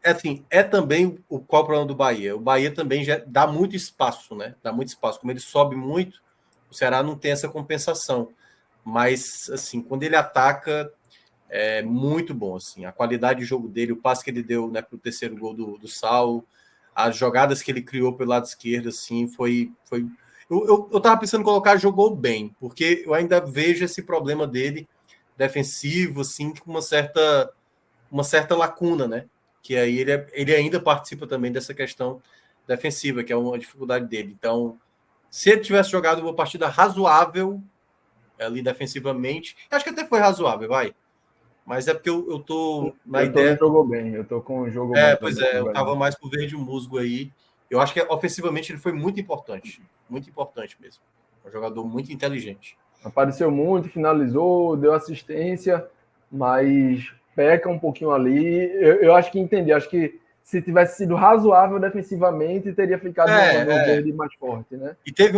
Speaker 3: Assim, também qual o problema do Bahia? O Bahia também já dá muito espaço, né? Dá muito espaço. Como ele sobe muito, o Ceará não tem essa compensação. Mas, assim, quando ele ataca, é muito bom. Assim, a qualidade de jogo dele, o passe que ele deu, né, para o terceiro gol do Saulo, as jogadas que ele criou pelo lado esquerdo, assim, foi. Eu tava pensando em colocar jogou bem, porque eu ainda vejo esse problema dele defensivo, assim, com uma certa lacuna, né? Que aí ele ainda participa também dessa questão defensiva, que é uma dificuldade dele. Então, se ele tivesse jogado uma partida razoável ali defensivamente, acho que até foi razoável, vai. Mas é porque eu tô na ideia.
Speaker 1: Jogou bem, eu tô com o jogo bem.
Speaker 3: Pois é, eu tava mais pro verde musgo aí. Eu acho que ofensivamente ele foi muito importante mesmo. Um jogador muito inteligente.
Speaker 1: Apareceu muito, finalizou, deu assistência, mas peca um pouquinho ali. Eu acho que entendi. Acho que se tivesse sido razoável defensivamente, teria ficado no verde mais forte, né?
Speaker 3: E teve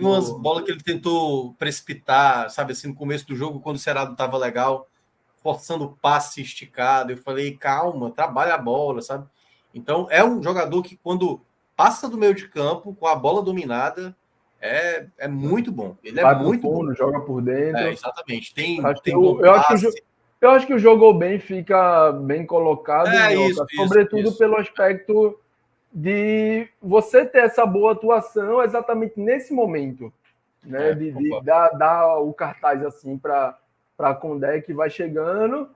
Speaker 3: umas bolas que ele tentou precipitar, sabe, assim, no começo do jogo, quando o Ceará não estava legal, forçando o passe esticado. Eu falei, calma, trabalha a bola, sabe? Então, é um jogador que quando passa do meio de campo com a bola dominada, é muito bom. Ele
Speaker 1: Vai
Speaker 3: é muito
Speaker 1: pro fundo,
Speaker 3: bom.
Speaker 1: joga por dentro.
Speaker 3: Exatamente. Tem
Speaker 1: eu,
Speaker 3: bom
Speaker 1: eu
Speaker 3: passe.
Speaker 1: eu acho que o jogou bem, fica bem colocado,
Speaker 3: Isso,
Speaker 1: sobretudo
Speaker 3: isso.
Speaker 1: pelo aspecto de você ter essa boa atuação exatamente nesse momento, né? De dar o cartaz assim para Condé que vai chegando,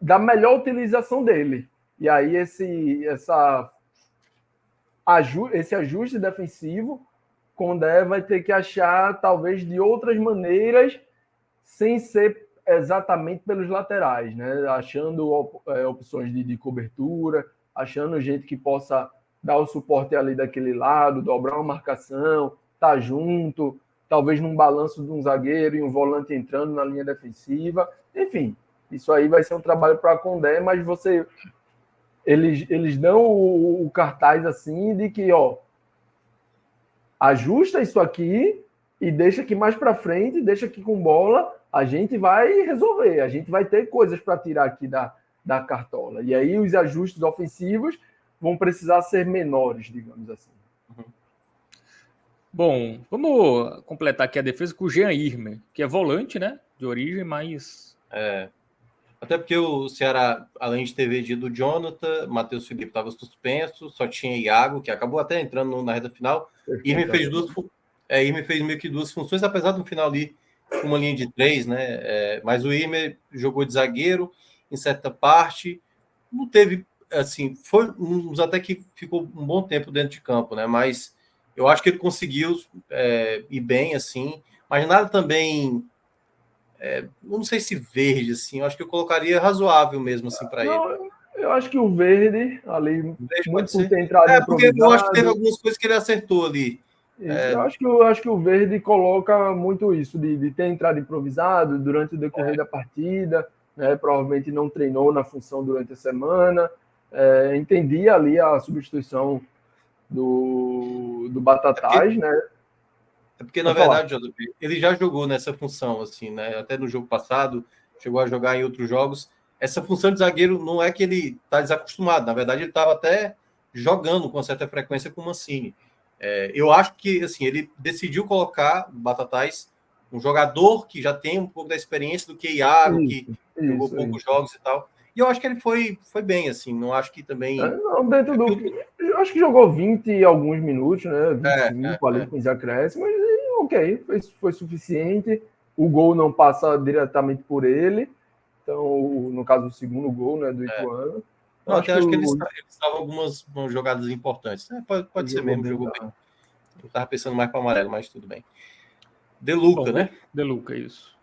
Speaker 1: da melhor utilização dele. E aí esse ajuste defensivo, Condé vai ter que achar talvez de outras maneiras, sem ser exatamente pelos laterais, né? Achando opções de cobertura, achando gente que possa dar o suporte ali daquele lado, dobrar uma marcação, tá junto, talvez num balanço de um zagueiro e um volante entrando na linha defensiva. Enfim, isso aí vai ser um trabalho para a Condé, mas eles dão o cartaz assim de que, ajusta isso aqui e deixa aqui mais para frente, deixa aqui com bola, a gente vai resolver, a gente vai ter coisas para tirar aqui da cartola. E aí os ajustes ofensivos vão precisar ser menores, digamos assim.
Speaker 2: Bom, vamos completar aqui a defesa com o Jean Irmer, que é volante, né? De origem, mas...
Speaker 3: Até porque o Ceará, além de ter vendido o Jonathan, Matheus Felipe estava suspenso, só tinha Iago, que acabou até entrando na reta final. Irmer fez meio que duas funções, apesar do final ali com uma linha de 3, né? Mas o Irmer jogou de zagueiro em certa parte, não teve, assim, foi uns até que ficou um bom tempo dentro de campo, né? Mas eu acho que ele conseguiu ir bem, assim, mas nada também... não sei se verde, assim, eu acho que eu colocaria razoável mesmo, assim, para ele.
Speaker 1: Eu acho que o verde, ali,
Speaker 3: Verde
Speaker 1: muito
Speaker 3: pode
Speaker 1: por
Speaker 3: ser.
Speaker 1: ter entrado
Speaker 3: Porque eu acho que teve
Speaker 1: improvisado.
Speaker 3: algumas coisas que ele acertou ali.
Speaker 1: Eu acho que o verde coloca muito isso, de ter entrado improvisado durante o decorrer da partida, né? Provavelmente não treinou na função durante a semana. Entendi ali a substituição do Batatais, né?
Speaker 3: Porque, na verdade, JP, ele já jogou nessa função, assim, né? Até no jogo passado, chegou a jogar em outros jogos. Essa função de zagueiro não é que ele está desacostumado, na verdade, ele estava até jogando com certa frequência com o Mancini. Eu acho que, assim, ele decidiu colocar o Batatais, um jogador que já tem um pouco da experiência do que Iago, que jogou poucos jogos e tal. E eu acho que ele foi bem, assim, não acho que também...
Speaker 1: Não, dentro eu acho que jogou 20 e alguns minutos, né? 25 ali com os acréscimos, mas ok, foi suficiente. O gol não passa diretamente por ele. Então, no caso, o segundo gol, né, do Ituano.
Speaker 3: Não, até acho que ele estava algumas jogadas importantes. Pode ser mesmo, jogou bem. Eu estava pensando mais para o amarelo, mas tudo bem. De Luca, né?
Speaker 2: De Luca, isso.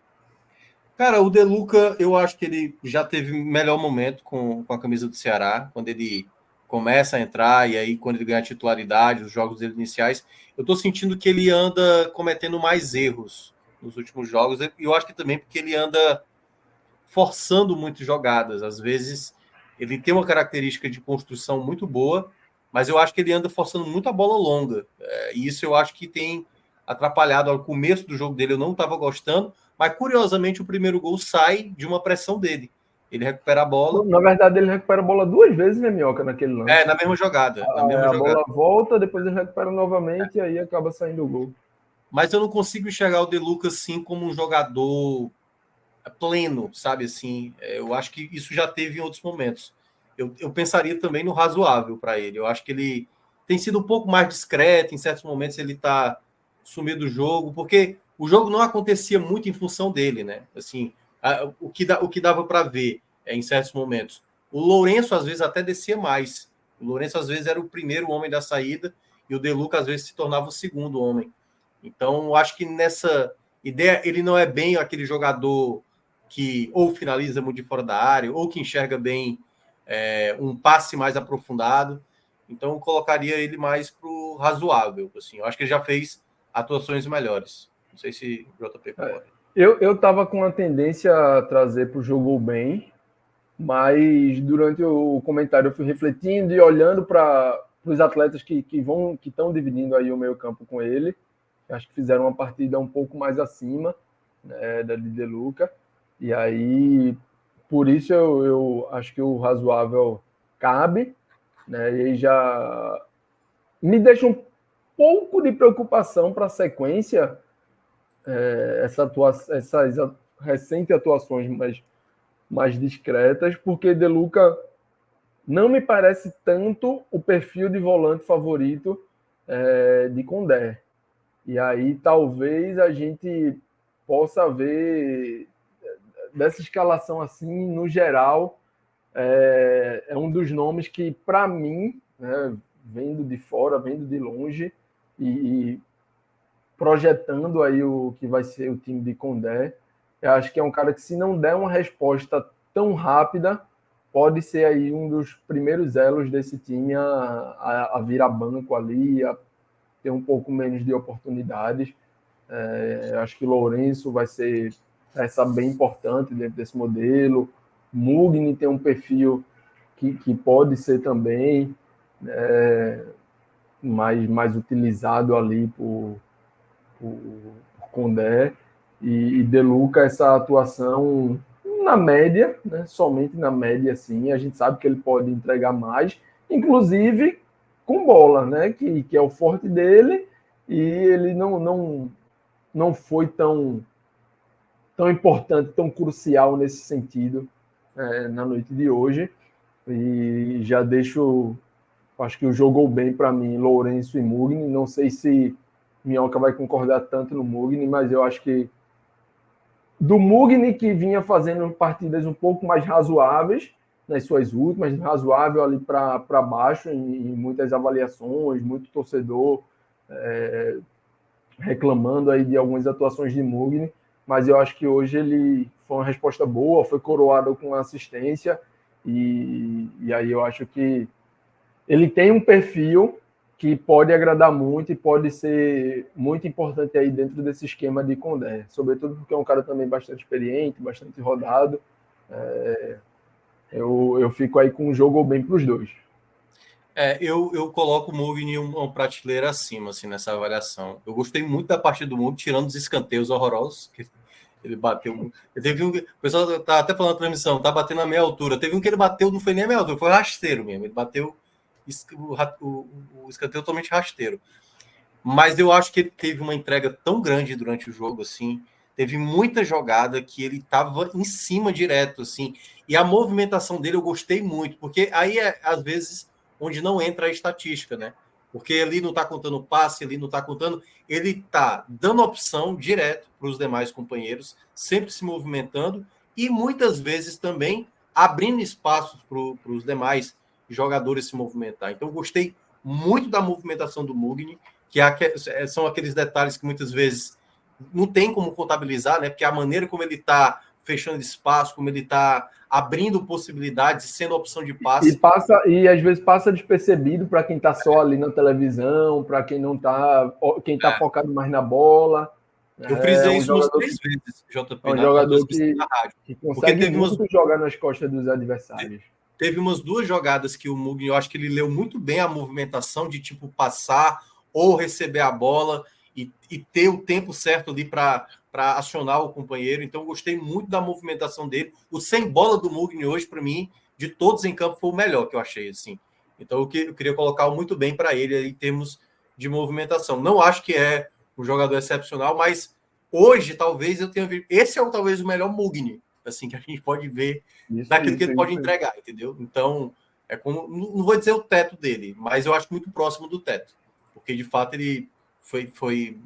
Speaker 3: Cara, o De Luca, eu acho que ele já teve melhor momento com a camisa do Ceará, quando ele começa a entrar, e aí quando ele ganha a titularidade, os jogos dele iniciais, eu tô sentindo que ele anda cometendo mais erros nos últimos jogos, e eu acho que também porque ele anda forçando muito jogadas. Às vezes, ele tem uma característica de construção muito boa, mas eu acho que ele anda forçando muito a bola longa. E isso eu acho que tem atrapalhado. Ao começo do jogo dele eu não estava gostando, mas curiosamente o primeiro gol sai de uma pressão dele. Ele recupera a bola.
Speaker 1: Na verdade, ele recupera a bola duas vezes, né, Minhoca, naquele lance.
Speaker 3: Na mesma jogada.
Speaker 1: A bola volta, depois ele recupera novamente e aí acaba saindo o gol.
Speaker 3: Mas eu não consigo enxergar o De Luca assim como um jogador pleno, sabe assim? Eu acho que isso já teve em outros momentos. Eu pensaria também no razoável para ele. Eu acho que ele tem sido um pouco mais discreto, em certos momentos ele está sumido do jogo, porque o jogo não acontecia muito em função dele, né? Assim, o que dava para ver em certos momentos. O Lourenço, às vezes, até descia mais. O Lourenço, às vezes, era o primeiro homem da saída e o De Luca, às vezes, se tornava o segundo homem. Então, eu acho que nessa ideia, ele não é bem aquele jogador que ou finaliza muito de fora da área, ou que enxerga bem um passe mais aprofundado. Então, eu colocaria ele mais para o razoável. Assim. Eu acho que ele já fez atuações melhores. Não sei se o JP concorda.
Speaker 1: Eu estava com a tendência a trazer para o Jogou Bem, mas durante o comentário eu fui refletindo e olhando para os atletas que estão dividindo aí o meio campo com ele. Acho que fizeram uma partida um pouco mais acima, né, da de Luca. E aí, por isso eu acho que o razoável cabe, né? E aí me deixa um pouco de preocupação para a sequência, essas recentes atuações mais discretas, porque De Luca não me parece tanto o perfil de volante favorito de Condé. E aí talvez a gente possa ver dessa escalação assim, no geral, é um dos nomes que, para mim, né, vendo de fora, vendo de longe e projetando aí o que vai ser o time de Condé, eu acho que é um cara que, se não der uma resposta tão rápida, pode ser aí um dos primeiros elos desse time a virar banco ali, a ter um pouco menos de oportunidades. Acho que o Lourenço vai ser peça bem importante dentro desse modelo. Mugni tem um perfil que pode ser também mais utilizado ali por Condé. E De Luca, essa atuação na média, né? Somente na média, assim, a gente sabe que ele pode entregar mais, inclusive com bola, né? Que é o forte dele, e ele não foi tão importante, tão crucial nesse sentido na noite de hoje. E já acho que jogou bem para mim Lourenço e Mugni. Não sei se Minhoca vai concordar tanto no Mugni, mas eu acho que do Mugni, que vinha fazendo partidas um pouco mais razoáveis nas suas últimas, razoável ali para baixo em muitas avaliações, muito torcedor reclamando aí de algumas atuações de Mugni, mas eu acho que hoje ele foi uma resposta boa, foi coroado com assistência, e aí eu acho que ele tem um perfil que pode agradar muito e pode ser muito importante aí dentro desse esquema de Condé, sobretudo porque é um cara também bastante experiente, bastante rodado. Eu fico aí com um jogo bem para os dois.
Speaker 3: Eu coloco o Mugni uma prateleira acima, assim, nessa avaliação. Eu gostei muito da partida do Mugni, tirando os escanteios horrorosos, que ele bateu. Teve o pessoal tá até falando na transmissão, tá batendo na meia altura. Teve um que ele bateu, não foi nem a meia altura, foi rasteiro mesmo. Ele bateu o escanteio totalmente rasteiro. Mas eu acho que ele teve uma entrega tão grande durante o jogo, assim. Teve muita jogada que ele estava em cima direto, assim. E a movimentação dele eu gostei muito, porque aí às vezes, onde não entra a estatística, né? Porque ali não está contando passe, ali não está contando. Ele está dando opção direto para os demais companheiros, sempre se movimentando e muitas vezes também abrindo espaços para os demais jogadores se movimentar. Então, eu gostei muito da movimentação do Mugni, que são aqueles detalhes que muitas vezes não tem como contabilizar, né? Porque a maneira como ele está fechando espaço, como ele está abrindo possibilidades, sendo opção de passe.
Speaker 1: E às vezes passa despercebido para quem está só ali na televisão, para quem não está, quem está focado mais na bola.
Speaker 3: Eu frisei isso umas 3 vezes, JP.
Speaker 1: É um jogador que consegue muito jogar nas costas dos adversários.
Speaker 3: Teve umas 2 jogadas que o Mugni, eu acho que ele leu muito bem a movimentação de tipo passar ou receber a bola e ter o tempo certo ali para acionar o companheiro. Então, eu gostei muito da movimentação dele. O sem bola do Mugni hoje, para mim, de todos em campo, foi o melhor que eu achei, assim. Então, eu queria colocar muito bem para ele em termos de movimentação. Não acho que é um jogador excepcional, mas hoje, talvez, eu tenha visto... Esse é talvez o melhor Mugni, assim, que a gente pode ver daquilo que ele pode entregar, entendeu? Então, não vou dizer o teto dele, mas eu acho muito próximo do teto. Porque, de fato, ele foi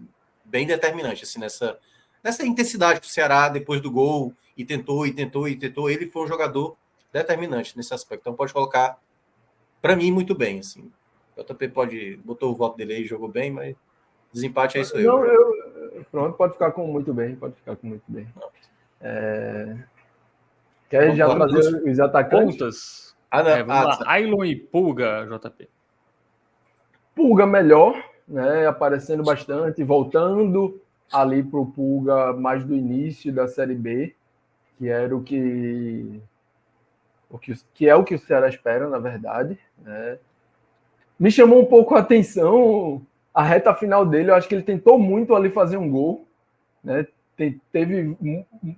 Speaker 3: bem determinante, assim, nessa intensidade que o Ceará, depois do gol, e tentou. Ele foi um jogador determinante nesse aspecto. Então, pode colocar, para mim, muito bem, assim. O JP botou o voto dele aí, jogou bem, mas desempate é isso aí.
Speaker 1: Pronto, pode ficar com muito bem. Quer já trazer os atacantes?
Speaker 2: Pontas. Vamos lá. Ailon e Pulga, JP.
Speaker 1: Pulga melhor, né? Aparecendo bastante, voltando ali para o Pulga mais do início da Série B, que era o que é o que o Ceará espera, na verdade, né? Me chamou um pouco a atenção a reta final dele. Eu acho que ele tentou muito ali fazer um gol, né? Teve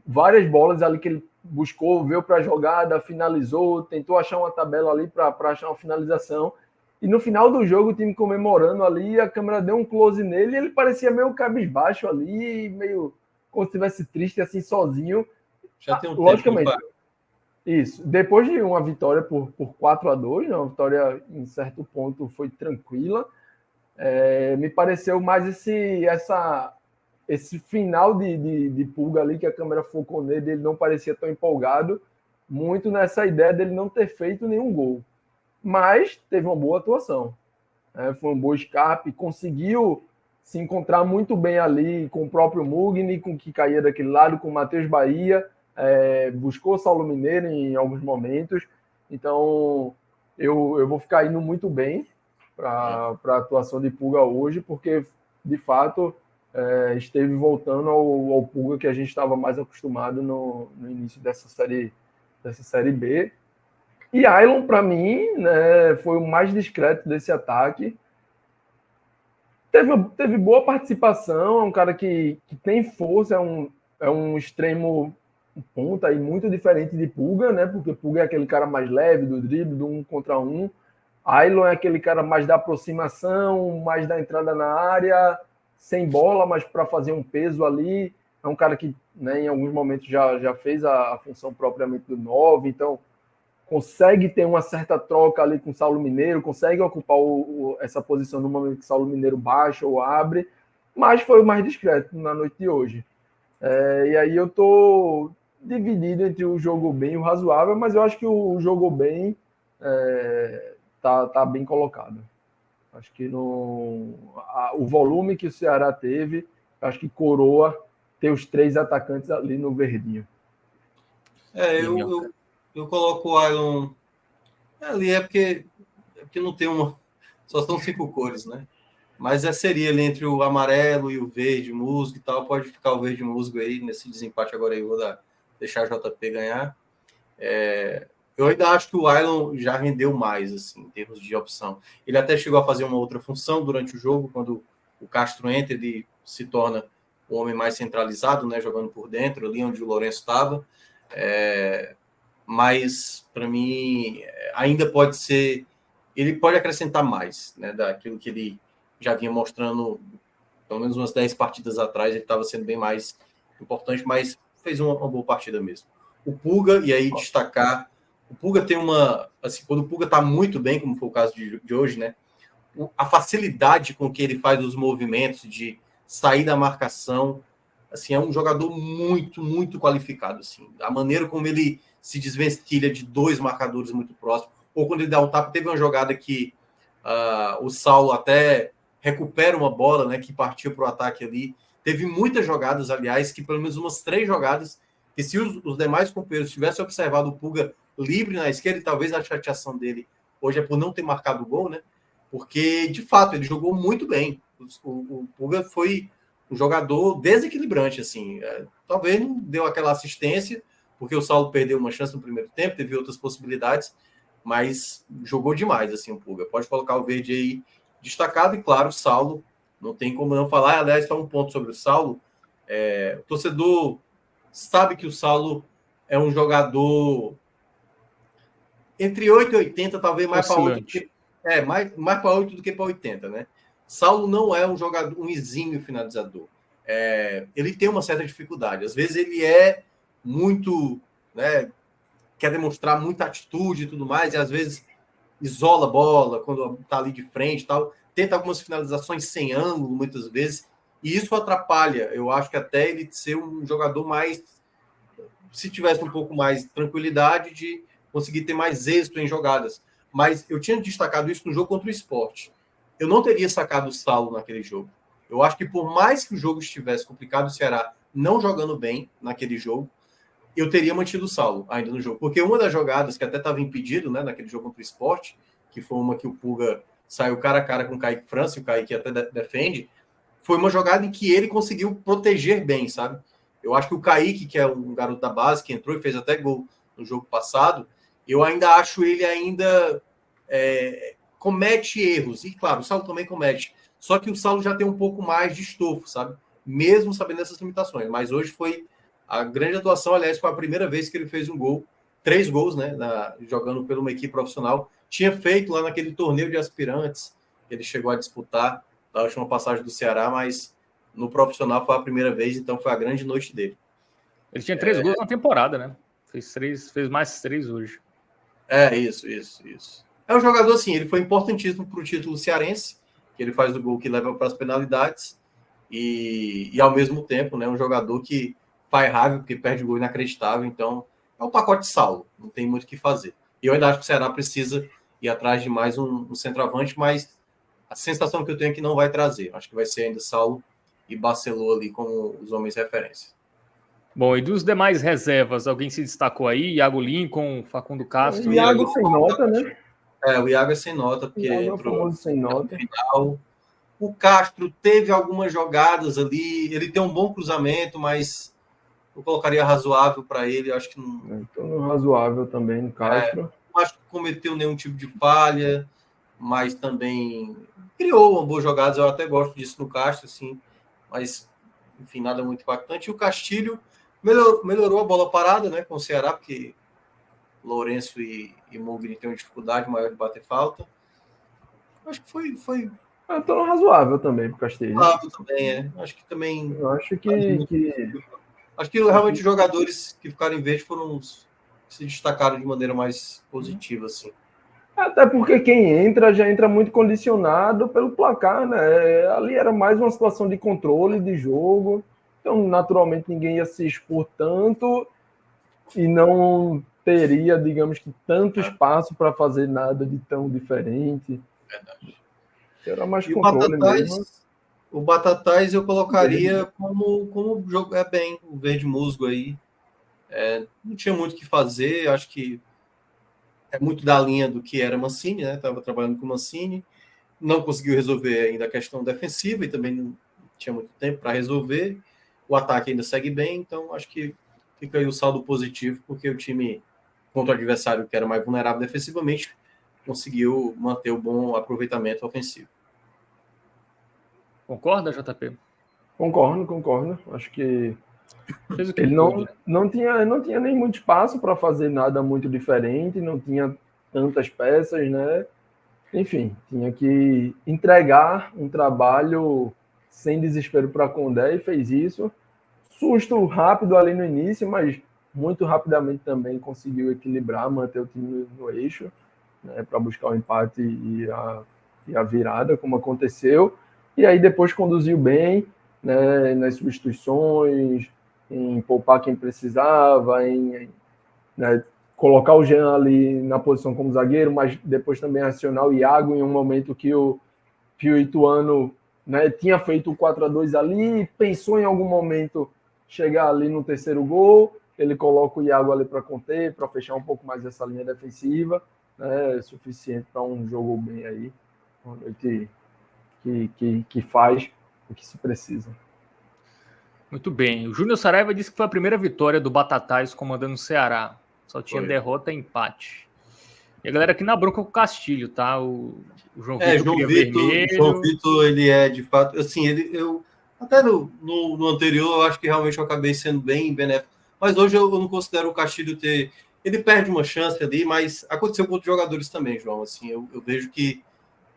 Speaker 1: várias bolas ali que ele buscou, veio para a jogada, finalizou, tentou achar uma tabela ali para achar uma finalização. E no final do jogo, o time comemorando ali, a câmera deu um close nele e ele parecia meio cabisbaixo ali, meio como se estivesse triste, assim, sozinho.
Speaker 3: Já tem um
Speaker 1: logicamente,
Speaker 3: tempo.
Speaker 1: Isso. Depois de uma vitória por 4-2, né, uma vitória em certo ponto foi tranquila, me pareceu mais esse final de Pulga ali, que a câmera focou nele, ele não parecia tão empolgado, muito nessa ideia dele não ter feito nenhum gol. Mas teve uma boa atuação. Foi um bom escape, conseguiu se encontrar muito bem ali com o próprio Mugni, com o que caía daquele lado, com o Matheus Bahia, buscou o Saulo Mineiro em alguns momentos. Então, eu vou ficar indo muito bem para a atuação de Pulga hoje, porque, de fato, esteve voltando ao Pulga que a gente estava mais acostumado no início dessa série B. E Ailon, para mim, né, foi o mais discreto desse ataque. Teve boa participação, é um cara que tem força, é um extremo ponta aí muito diferente de Pulga, né? Porque Pulga é aquele cara mais leve do drible, do 1 contra 1. Ailon é aquele cara mais da aproximação, mais da entrada na área, sem bola, mas para fazer um peso ali. É um cara que, né, em alguns momentos já fez a função propriamente do 9, então consegue ter uma certa troca ali com o Saulo Mineiro, consegue ocupar essa posição no momento que o Saulo Mineiro baixa ou abre, mas foi o mais discreto na noite de hoje. E aí eu tô dividido entre o jogo bem e o razoável, mas eu acho que o jogo bem tá bem colocado. Acho que o volume que o Ceará teve, acho que coroa ter os 3 atacantes ali no verdinho.
Speaker 3: Eu coloco o Ailon ali, porque não tem uma... Só são 5 cores, né? Mas seria ali entre o amarelo e o verde musgo e tal. Pode ficar o verde musgo aí nesse desempate agora aí. Vou deixar a JP ganhar. Eu ainda acho que o Ailon já rendeu mais, assim, em termos de opção. Ele até chegou a fazer uma outra função durante o jogo, quando o Castro entra, ele se torna o homem mais centralizado, né? Jogando por dentro, ali onde o Lourenço estava. Mas, para mim, ainda pode ser... Ele pode acrescentar mais, né, daquilo que ele já vinha mostrando, pelo menos umas 10 partidas atrás, ele estava sendo bem mais importante, mas fez uma boa partida mesmo. O Pulga, e aí destacar, o Pulga tem uma... Assim, quando o Pulga está muito bem, como foi o caso de hoje, né, a facilidade com que ele faz os movimentos de sair da marcação, assim, é um jogador muito, muito qualificado, assim. A maneira como ele se desvencilha de 2 marcadores muito próximos, ou quando ele dá um tapa, teve uma jogada que o Saulo até recupera uma bola, né, que partiu para o ataque ali. Teve muitas jogadas, aliás, que pelo menos umas 3 jogadas, que se os demais companheiros tivessem observado o Pulga livre na esquerda, e talvez a chateação dele hoje é por não ter marcado o gol, né, porque, de fato, ele jogou muito bem. O Pulga foi um jogador desequilibrante, assim. Talvez não deu aquela assistência, porque o Saulo perdeu uma chance no primeiro tempo, teve outras possibilidades, mas jogou demais, assim, o Pulga. Pode colocar o verde aí destacado, e claro, o Saulo, não tem como não falar. Aliás, só um ponto sobre o Saulo. O torcedor sabe que o Saulo é um jogador entre 8 e 80, talvez mais para 8 mais para 8 do que para 80, né? Saulo não é um jogador, um exímio finalizador. Ele tem uma certa dificuldade. Às vezes ele é muito, né, quer demonstrar muita atitude e tudo mais, e às vezes isola a bola quando está ali de frente e tal. Tenta algumas finalizações sem ângulo, muitas vezes, e isso atrapalha. Eu acho que até ele ser um jogador mais... Se tivesse um pouco mais de tranquilidade, de conseguir ter mais êxito em jogadas. Mas eu tinha destacado isso no jogo contra o Sport. Eu não teria sacado o Saulo naquele jogo. Eu acho que por mais que o jogo estivesse complicado, o Ceará não jogando bem naquele jogo, eu teria mantido o Saulo ainda no jogo. Porque uma das jogadas que até estava impedido, né, naquele jogo contra o Sport, que foi uma que o Pulga saiu cara a cara com o Kaique França, e o Kaique até defende, foi uma jogada em que ele conseguiu proteger bem, sabe? Eu acho que o Kaique, que é um garoto da base, que entrou e fez até gol no jogo passado, eu ainda acho ele ainda comete erros. E, claro, o Saulo também comete. Só que o Saulo já tem um pouco mais de estofo, sabe? Mesmo sabendo dessas limitações. Mas hoje foi a grande atuação. Aliás, foi a primeira vez que ele fez um gol, 3 gols, né? Jogando por uma equipe profissional. tinha feito lá naquele torneio de aspirantes, que ele chegou a disputar na última passagem do Ceará, mas no profissional foi a primeira vez, então foi a grande noite dele.
Speaker 2: Ele tinha 3 gols na temporada, né? Fez mais 3 hoje.
Speaker 3: Isso. É um jogador, assim, ele foi importantíssimo para o título cearense, que ele faz o gol que leva para as penalidades, e ao mesmo tempo, né, um jogador que faz raiva, porque perde gol inacreditável, então é um pacote Saulo, não tem muito o que fazer. E eu ainda acho que o Ceará precisa ir atrás de mais um centroavante, mas a sensação que eu tenho é que não vai trazer. Acho que vai ser ainda Saulo e Barcelona ali como os homens de referência.
Speaker 2: Bom, e dos demais reservas, alguém se destacou aí? Iago Lincoln, Facundo Castro.
Speaker 1: O Iago sem nota, né?
Speaker 3: O Iago é sem nota, porque
Speaker 1: entrou sem nota.
Speaker 3: no final. O Castro teve algumas jogadas ali, ele tem um bom cruzamento, mas eu colocaria razoável para ele. Acho que não.
Speaker 1: Estou no razoável também no Castro.
Speaker 3: Não acho que cometeu nenhum tipo de falha, mas também criou uma boa jogada. Eu até gosto disso no Castro, assim, mas enfim, nada muito impactante. E o Castilho melhorou a bola parada, né, com o Ceará, porque Lourenço e Mugni têm uma dificuldade maior de bater falta. Acho que foi
Speaker 1: Eu tô no razoável também pro Castilho.
Speaker 3: Também, Acho que também.
Speaker 1: Eu acho que
Speaker 3: Acho que realmente os jogadores que ficaram em verde foram os que se destacaram de maneira mais positiva, assim.
Speaker 1: Até porque quem entra já entra muito condicionado pelo placar, né? Ali era mais uma situação de controle de jogo. Então, naturalmente, ninguém ia se expor tanto e não teria, digamos que, tanto espaço para fazer nada de tão diferente.
Speaker 3: Verdade.
Speaker 1: Era mais
Speaker 3: E
Speaker 1: controle mesmo.
Speaker 3: O Batatais eu colocaria como jogo é bem, o verde musgo aí. Não tinha muito o que fazer, acho que é muito da linha do que era Mancini, né? Estava trabalhando com Mancini, não conseguiu resolver ainda a questão defensiva e também não tinha muito tempo para resolver. O ataque ainda segue bem, então acho que fica aí o saldo positivo, porque o time contra o adversário que era mais vulnerável defensivamente conseguiu manter o bom aproveitamento ofensivo.
Speaker 2: Concorda, JP?
Speaker 1: Concordo. Acho que
Speaker 2: Fez o que
Speaker 1: ele
Speaker 2: pôde, né?
Speaker 1: não tinha nem muito espaço para fazer nada muito diferente, não tinha tantas peças, né? Enfim, tinha que entregar um trabalho sem desespero para a Condé e fez isso. Susto rápido ali no início, mas muito rapidamente também conseguiu equilibrar, manter o time no eixo, né, para buscar o empate e a virada, como aconteceu. E aí depois conduziu bem, né, nas substituições, em poupar quem precisava, né, colocar o Jean ali na posição como zagueiro, mas depois também acionar o Iago em um momento que o Ituano, né, tinha feito o 4-2 ali, pensou em algum momento chegar ali no terceiro gol, ele coloca o Iago ali para conter, para fechar um pouco mais essa linha defensiva, né, suficiente para um jogo bem aí, uma noite que faz o que se precisa.
Speaker 2: Muito bem. O Júnior Saraiva disse que foi a primeira vitória do Batatais comandando o Ceará. Só tinha derrota e empate. E a galera aqui na bronca com o Castilho, tá? O João Vitor
Speaker 3: João Vitor, ele é de fato, assim, eu até no anterior, eu acho que realmente eu acabei sendo bem benéfico, mas hoje eu não considero o Castilho ele perde uma chance ali, mas aconteceu com outros jogadores também, João, assim, eu vejo que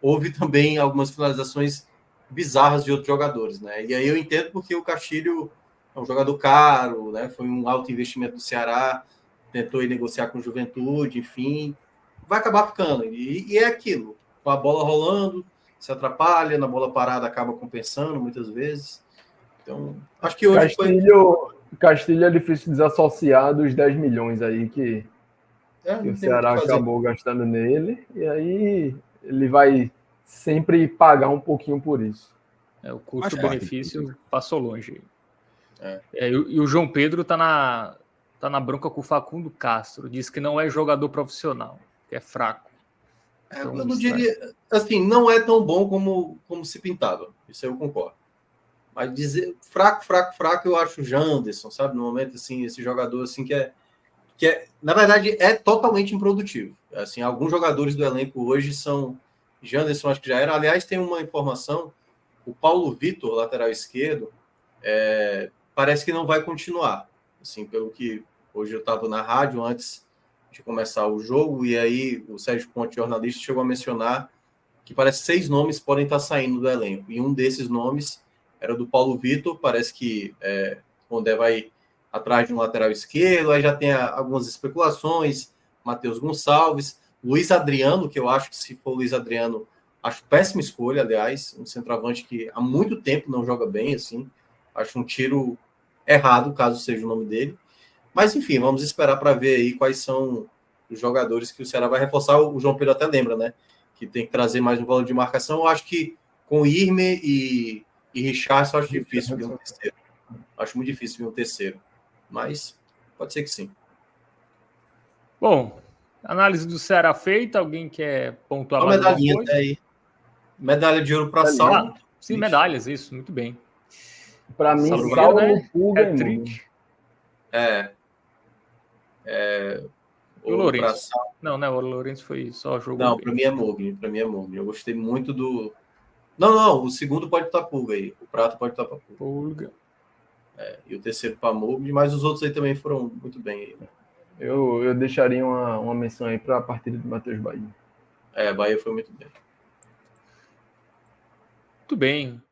Speaker 3: houve também algumas finalizações bizarras de outros jogadores, né, e aí eu entendo porque o Castilho é um jogador caro, né, foi um alto investimento do Ceará, tentou ir negociar com Juventude, enfim, vai acabar ficando, e é aquilo, com a bola rolando, se atrapalha, na bola parada acaba compensando muitas vezes. Então, acho que hoje
Speaker 1: Castilho é difícil desassociar dos 10 milhões aí que o Ceará acabou gastando nele, e aí ele vai sempre pagar um pouquinho por isso.
Speaker 2: O custo-benefício passou longe. E o João Pedro tá na bronca com o Facundo Castro, diz que não é jogador profissional, que é fraco.
Speaker 3: Então, eu não diria, assim, não é tão bom como se pintava, isso eu concordo. Mas dizer fraco, eu acho o Janderson, sabe? No momento, assim, esse jogador, assim, que é, na verdade, é totalmente improdutivo. Assim, alguns jogadores do elenco hoje são... Janderson, acho que já era. Aliás, tem uma informação, o Paulo Vitor, lateral esquerdo, parece que não vai continuar. Assim, pelo que hoje eu estava na rádio, antes de começar o jogo, e aí o Sérgio Ponte, jornalista, chegou a mencionar que parece 6 nomes podem estar saindo do elenco, e um desses nomes era do Paulo Vitor. Parece que o Condé vai atrás de um lateral esquerdo, aí já tem algumas especulações, Matheus Gonçalves, Luiz Adriano, que eu acho que se for Luiz Adriano, acho péssima escolha, aliás, um centroavante que há muito tempo não joga bem, assim, acho um tiro errado, caso seja o nome dele. Mas, enfim, vamos esperar para ver aí quais são os jogadores que o Ceará vai reforçar. O João Pedro até lembra, né? Que tem que trazer mais um valor de marcação. Eu acho que com Irme e Richardson, acho difícil vir um terceiro. Acho muito difícil vir um terceiro. Mas pode ser que sim.
Speaker 2: Bom, análise do Ceará feita. Alguém quer pontuar
Speaker 3: Uma
Speaker 2: mais alguma
Speaker 3: medalhinha
Speaker 2: coisa?
Speaker 3: até aí. Medalha de ouro para Saulo.
Speaker 2: Sim, medalhas, isso, muito bem.
Speaker 1: Para mim,
Speaker 2: Saulo,
Speaker 1: Saulo,
Speaker 2: né?
Speaker 1: Pulga e
Speaker 2: Hat-trick.
Speaker 3: Mundo.
Speaker 2: O Lourenço. Não, o Lourenço foi só jogo.
Speaker 3: Não, para mim é Mogni. Eu gostei muito do... Não, o segundo pode estar Pulga aí. O prato pode estar para
Speaker 2: Pulga.
Speaker 3: E o terceiro para Mogni, mas os outros aí também foram muito bem aí.
Speaker 1: Eu deixaria uma menção aí para a partida do Matheus Bahia.
Speaker 3: Bahia foi muito bem.
Speaker 2: Muito bem.